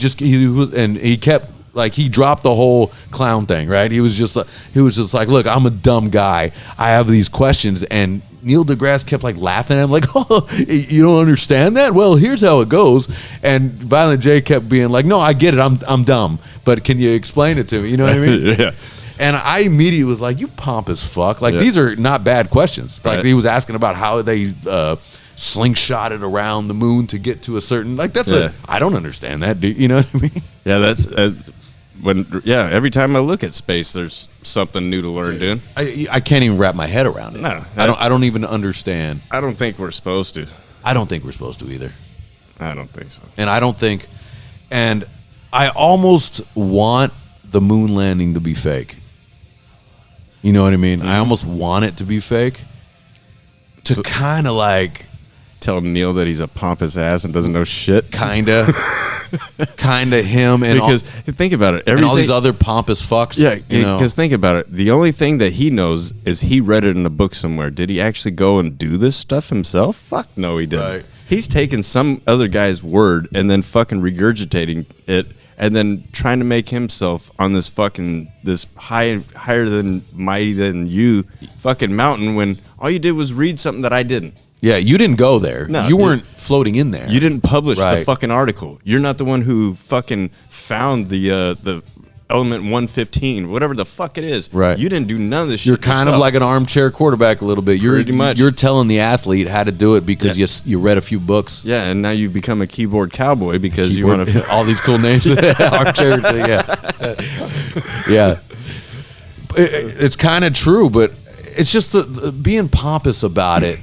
kept like he dropped the whole clown thing, right? He was just like, look, I'm a dumb guy. I have these questions, and Neil deGrasse kept like laughing at him, like, oh, you don't understand that? Well, here's how it goes. And Violent J kept being like, no, I get it. I'm dumb, but can you explain it to me? You know what I mean? Yeah. And I immediately was like, you pompous fuck. Like, these are not bad questions. Like, he was asking about how they slingshotted around the moon to get to a certain, like, I don't understand that, dude. You know what I mean? Yeah, that's every time I look at space, there's something new to learn, dude. I can't even wrap my head around it. No, I don't even understand. I don't think we're supposed to. I don't think we're supposed to either. I don't think so. And I almost want the moon landing to be fake. You know what I mean? Mm-hmm. I almost want it to be fake. To kind of like tell Neil that he's a pompous ass and doesn't know shit. Kinda him, and because think about it, and all these other pompous fucks. Yeah, because think about it. The only thing that he knows is he read it in a book somewhere. Did he actually go and do this stuff himself? Fuck no, he didn't. Right. He's taking some other guy's word and then fucking regurgitating it, and then trying to make himself on this higher than mighty than you fucking mountain when all you did was read something that I didn't. Yeah, you didn't go there. No, you weren't floating in there. You didn't publish Right. the fucking article. You're not the one who fucking found the element 115, whatever the fuck it is. Right. You didn't do none of this shit. You're kind of like an armchair quarterback a little bit. Pretty much. You're telling the athlete how to do it because you read a few books. Yeah, and now you've become a keyboard cowboy because you want to all these cool names. Armchair, yeah. It's kind of true, but it's just the being pompous about it.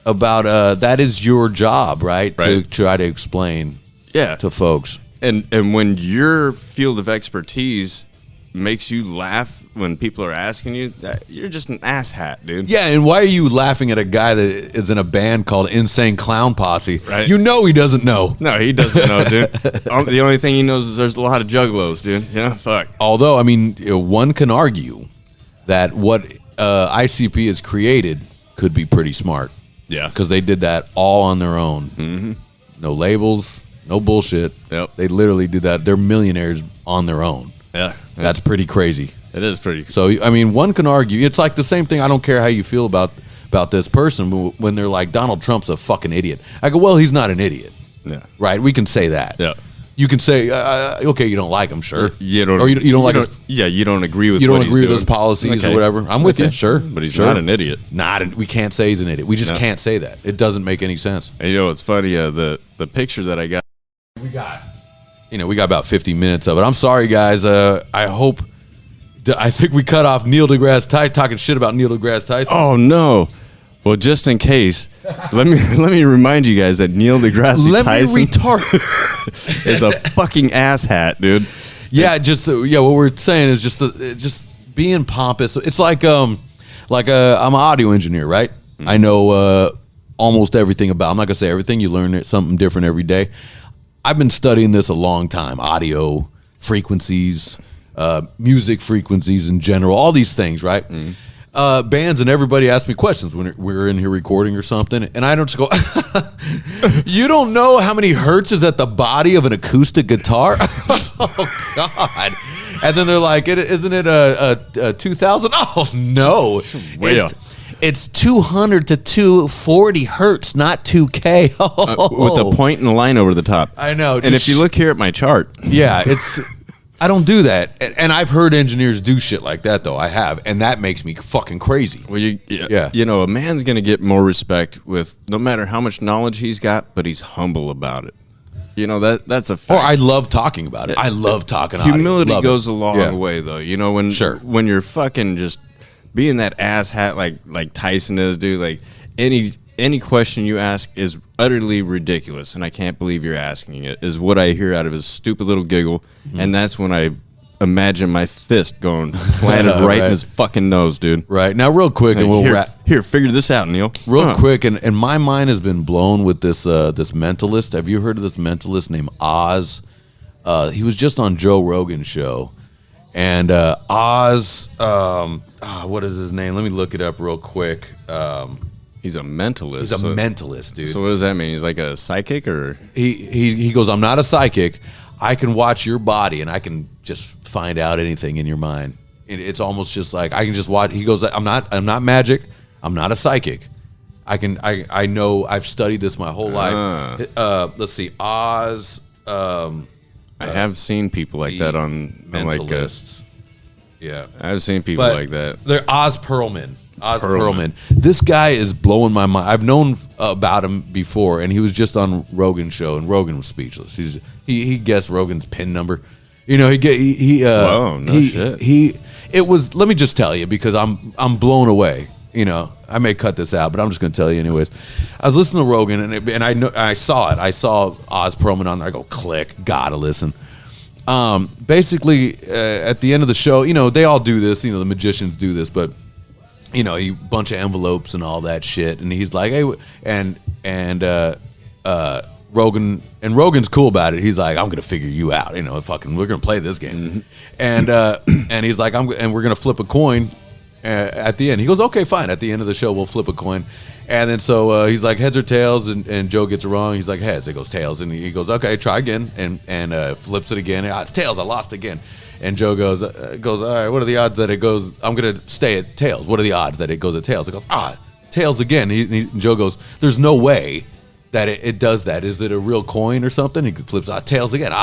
About that is your job, right? To try to explain, to folks. And when your field of expertise makes you laugh when people are asking you, you're just an asshat, dude. Yeah, and why are you laughing at a guy that is in a band called Insane Clown Posse? Right. You know he doesn't know. No, he doesn't know, dude. The only thing he knows is there's a lot of juggalos, dude. Fuck. Although, I mean, one can argue that what ICP has created could be pretty smart. Yeah. Because they did that all on their own. Mm-hmm. No labels, no bullshit. Yep. They literally did that. They're millionaires on their own. Yeah. That's pretty crazy. It is pretty crazy. So, I mean, one can argue. It's like the same thing. I don't care how you feel about this person when they're like, Donald Trump's a fucking idiot. I go, well, he's not an idiot. Yeah. Right? We can say that. Yeah. You can say, okay, you don't like him, sure. You don't, or you don't like his, you don't agree with you what don't agree he's with his doing. policies Okay. or whatever. I'm with you, sure. But he's not an idiot. We can't say he's an idiot. We just can't say that. It doesn't make any sense. And you know what's funny? The picture that I got. We got about 50 minutes of it. I'm sorry, guys. I think we cut off Neil deGrasse Tyson, talking shit about Neil deGrasse Tyson. Oh no! Well, just in case, let me remind you guys that Neil deGrasse Tyson is a fucking asshat, dude. Yeah, what we're saying is just being pompous. It's like I'm an audio engineer, right? Mm-hmm. I know almost everything about. I'm not gonna say everything. You learn something different every day. I've been studying this a long time. Audio frequencies, music frequencies in general, all these things, right? Mm-hmm. Bands and everybody asks me questions when we're in here recording or something, and I don't just go, you don't know how many hertz is at the body of an acoustic guitar? Oh, God. And then they're like, isn't it a 2,000? Oh, no. It's 200 to 240 hertz, not 2K. With a point and a line over the top. I know. And if you look here at my chart. Yeah, I don't do that. And I've heard engineers do shit like that, though. I have. And that makes me fucking crazy. Well, a man's going to get more respect with no matter how much knowledge he's got, but he's humble about it. That's a fact. Or I love talking about it. I love talking about it. Humility goes a long way, though. When you're fucking just being that asshat like Tyson is, dude, like any question you ask is utterly ridiculous, and I can't believe you're asking it, is what I hear out of his stupid little giggle, and that's when I imagine my fist going planted right in his fucking nose, dude. Right. Now, real quick, and we'll wrap. Here, figure this out, Neil. Real quick, and my mind has been blown with this mentalist. Have you heard of this mentalist named Oz? He was just on Joe Rogan's show. And Oz, what is his name? Let me look it up real quick. He's a mentalist. He's a mentalist, dude. So what does that mean? He's like a psychic, or he goes, I'm not a psychic. I can watch your body, and I can just find out anything in your mind. It's almost just like I can just watch. He goes, I'm not magic. I'm not a psychic. I know. I've studied this my whole life. Let's see, Oz. I have seen people like that on mentalists. Yeah, I've seen people like that. They're Oz Perlman. This guy is blowing my mind. I've known about him before, and he was just on Rogan's show, and Rogan was speechless. He guessed Rogan's PIN number. Whoa, no shit. It was. Let me just tell you, because I'm blown away. I may cut this out, but I'm just going to tell you anyways. I was listening to Rogan, and I saw it. I saw Oz Perlman on there. I go, click, gotta listen. Basically, at the end of the show, they all do this. The magicians do this, but a bunch of envelopes and all that shit. And he's like, hey, and Rogan's cool about it. He's like, I'm gonna figure you out. We're gonna play this game. Mm-hmm. And he's like, and we're gonna flip a coin. At the end, he goes, okay, fine. At the end of the show, we'll flip a coin. And then so he's like, heads or tails, and Joe gets it wrong. He's like, heads. He goes, tails. And he goes, okay, try again, and flips it again. It's tails. I lost again. And Joe goes, all right, what are the odds that it goes? I'm going to stay at tails. What are the odds that it goes at tails? He goes, tails again. And Joe goes, there's no way that it does that. Is it a real coin or something? He flips, tails again.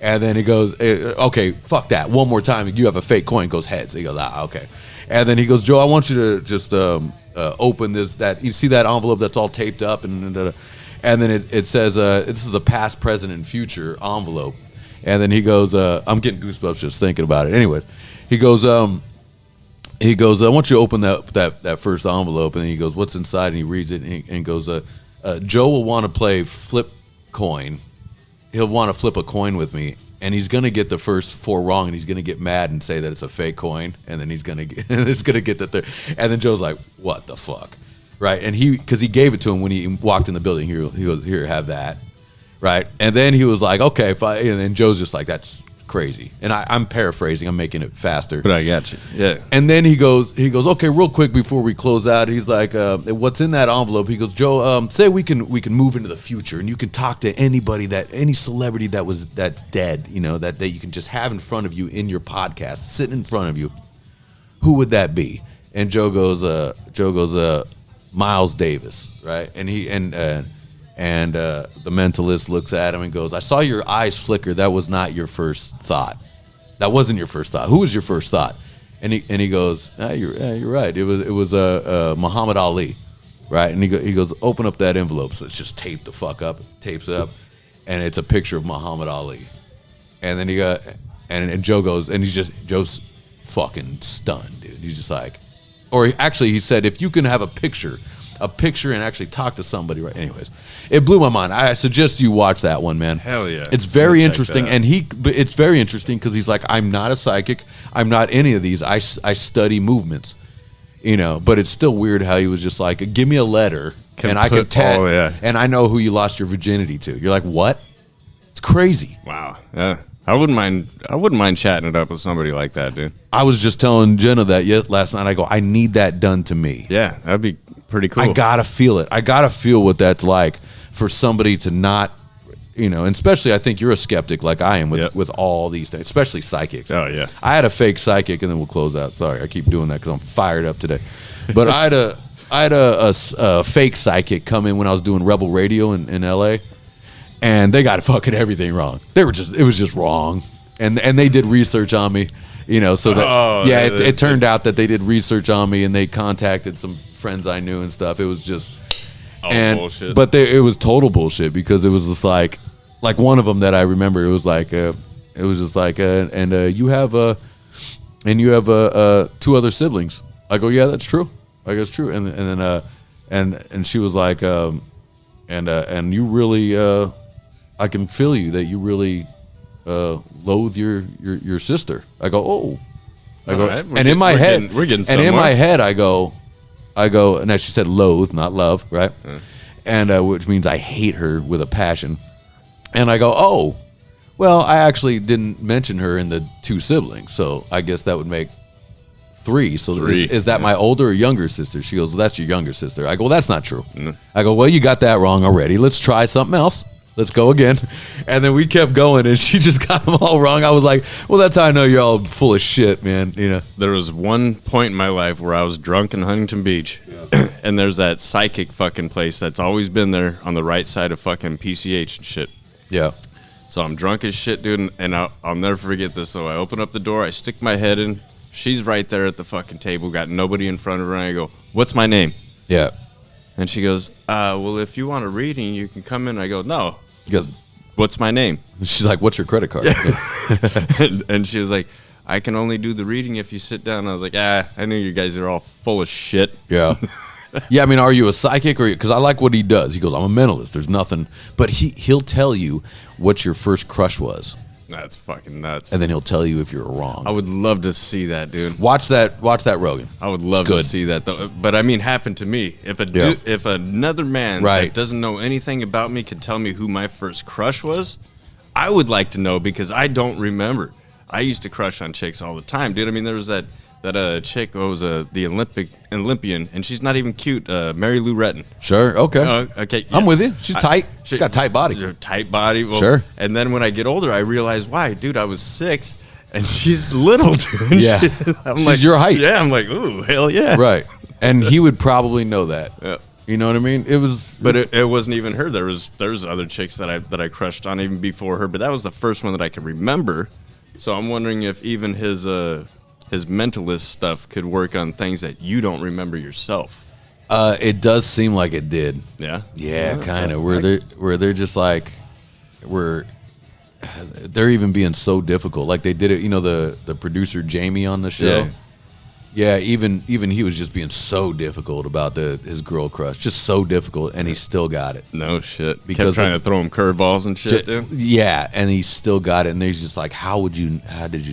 And then he goes, okay, fuck that. One more time, you have a fake coin. Goes heads. He goes, okay. And then he goes, Joe, I want you to just open this. That you see that envelope that's all taped up, and then it says this is a past, present, and future envelope. And then he goes, I'm getting goosebumps just thinking about it. Anyway, he goes, I want you to open that first envelope. And then he goes, what's inside? And he reads it, and he goes, Joe will want to play flip coin. He'll want to flip a coin with me, and he's gonna get the first 4 wrong, and he's gonna get mad and say that it's a fake coin, and then he's gonna get the third. And then Joe's like, "What the fuck?" Right? And because he gave it to him when he walked in the building. He goes, "Here, have that." Right? And then he was like, "Okay, fine." And then Joe's just like, "That's crazy." And I'm paraphrasing. I'm making it faster. But I got you. Yeah. And then he goes, "Okay, real quick before we close out," he's like, "What's in that envelope?" He goes, "Joe, say we can move into the future, and you can talk to any celebrity that's dead, that you can just have in front of you in your podcast, sitting in front of you. Who would that be?" And Joe goes, "Miles Davis," right? And the mentalist looks at him and goes, "I saw your eyes flicker. That was not your first thought. That wasn't your first thought. Who was your first thought?" And he goes, "You're right. It was Muhammad Ali, right?" And he goes, "Open up that envelope." So it's just taped the fuck up, tapes it up, and it's a picture of Muhammad Ali. And then and Joe goes, and Joe's fucking stunned, dude. He's just like, he said, if you can have a picture and actually talk to somebody, right? Anyways, it blew my mind. I suggest you watch that one, man. Hell yeah. It's very interesting. And it's very interesting because he's like, I'm not a psychic. I'm not any of these. I study movements, but it's still weird how he was just like, give me a letter and I can tell, and I know who you lost your virginity to. You're like, what? It's crazy. Wow. Yeah. I wouldn't mind chatting it up with somebody like that, dude. I was just telling Jenna that last night. I go, I need that done to me. Yeah, that'd be pretty cool. I gotta feel it. I gotta feel what that's like for somebody to not, and especially I think you're a skeptic like I am with all these things, especially psychics. Oh yeah. I had a fake psychic, and then we'll close out. Sorry, I keep doing that because I'm fired up today. But I had a fake psychic come in when I was doing Rebel Radio in LA. And they got fucking everything wrong. It was just wrong. And they did research on me, so that it turned out that they did research on me, and they contacted some friends I knew and stuff. It was just bullshit. But it was total bullshit because it was just like one of them that I remember. It was like you have 2 other siblings. I go, yeah, that's true. I go, it's true. And then she was like, and you really. I can feel you that you really loathe your sister. I go, oh. Right. And in my head, we're getting somewhere. And in my head, I go, and as she said, loathe, not love, right? And which means I hate her with a passion. And I go, oh, well, I actually didn't mention her in the 2 siblings, so I guess that would make 3. So 3. Is that my older or younger sister? She goes, well, that's your younger sister. I go, well, that's not true. I go, well, you got that wrong already. Let's try something else. Let's go again. And then we kept going, and she just got them all wrong. I was like, well, that's how I know you're all full of shit, man. There was one point in my life where I was drunk in Huntington Beach, and there's that psychic fucking place that's always been there on the right side of fucking PCH and shit. Yeah. So I'm drunk as shit, dude, and I'll never forget this. So I open up the door, I stick my head in. She's right there at the fucking table, got nobody in front of her, and I go, what's my name? Yeah. And she goes, well, if you want a reading, you can come in. I go, no. He goes, what's my name? She's like, what's your credit card? and she was like, I can only do the reading if you sit down. I was like, I knew you guys are all full of shit. Yeah. Yeah, I mean, are you a psychic? Because I like what he does. He goes, I'm a mentalist. There's nothing. But he'll tell you what your first crush was. That's fucking nuts. And then he'll tell you if you're wrong. I would love to see that, dude. Watch that Rogan. I would love to see that, though. But I mean, happened to me. If another man that doesn't know anything about me can tell me who my first crush was, I would like to know because I don't remember. I used to crush on chicks all the time, dude. I mean, there was that chick who was the Olympian, and she's not even cute. Mary Lou Retton. Sure. Okay. Okay. Yeah. I'm with you. She's tight. She's got a tight body. Tight body. Well, sure. And then when I get older, I realize why, dude. I was 6, and she's little, dude. Yeah. I'm she's like your height. Yeah. I'm like, ooh, hell yeah. Right. And he would probably know that. Yeah. You know what I mean? It was, but it wasn't even her. There's other chicks that I crushed on even before her, but that was the first one that I could remember. So I'm wondering if even his mentalist stuff could work on things that you don't remember yourself. It does seem like it did. Yeah. Yeah, kind of. Where they're just like, they're even being so difficult. Like they did it. You know, the producer Jamie on the show. Yeah. Yeah, even he was just being so difficult about his girl crush, just so difficult, and he still got it. No shit. Because kept trying to throw him curveballs and shit, dude. Yeah, and he still got it, and he's just like, how did you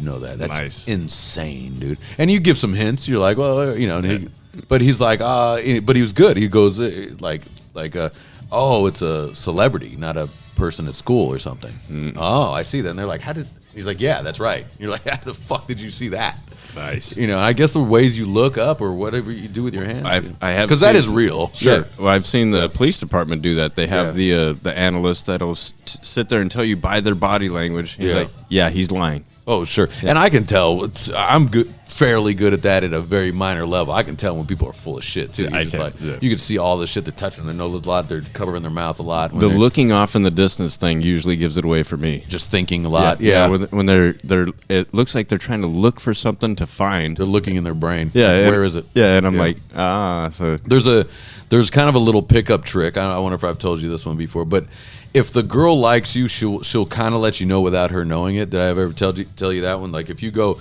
know that? That's nice. Insane, dude. And you give some hints. You're like, well, you know, but he's like, but he was good. He goes oh, it's a celebrity, not a person at school or something. Oh, I see that. And they're like, he's like, yeah, that's right. You're like, how the fuck did you see that? Nice. You know, I guess the ways you look up or whatever you do with your hands. I have, because that is real. Sure. Yeah. Well, I've seen the police department do that. They have the analyst that'll sit there and tell you by their body language. He's like, yeah, he's lying. Oh, sure. Yeah. And I can tell. I'm fairly good at that at a very minor level. I can tell when people are full of shit, too. You can see all the shit. They're touching their nose a lot. They're covering their mouth a lot. The looking off in the distance thing usually gives it away for me. Just thinking a lot. Yeah. When they're it looks like they're trying to look for something to find. They're looking in their brain. Yeah. Where is it? Yeah, and I'm like, So there's kind of a little pickup trick. I wonder if I've told you this one before, but if the girl likes you, she'll kind of let you know without her knowing it. Did I ever tell you that one? Like if you go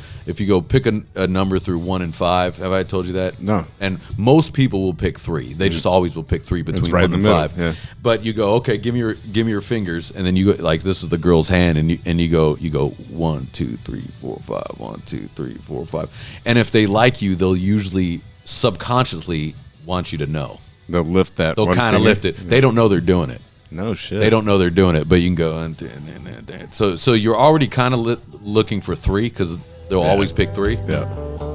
pick a number through 1 and 5, have I told you that? No. And most people will pick 3. They just always will pick 3 between 1 and 5. Yeah. But you go, okay, give me your fingers, and then you go, like this is the girl's hand, and you go 1 2 3 4 5 1 2 3 4 5. And if they like you, they'll usually subconsciously want you to know. They'll lift that. They'll kind of lift it. Yeah. They don't know they're doing it. No shit. They don't know they're doing it, but you can go and so you're already kind of looking for 3 because they'll always pick 3. Yeah.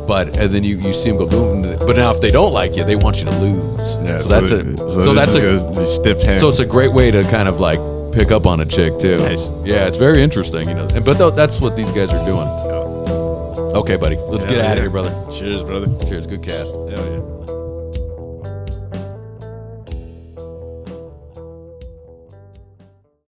But and then you see them go boom. But now if they don't like you, they want you to lose. Yeah. So that's it. So that's a stiff hand. So it's a great way to kind of like pick up on a chick too. Nice. Yeah, it's very interesting, you know. But that's what these guys are doing. Okay, buddy. Let's get out of here, brother. Cheers, brother. Cheers. Good cast. Hell yeah.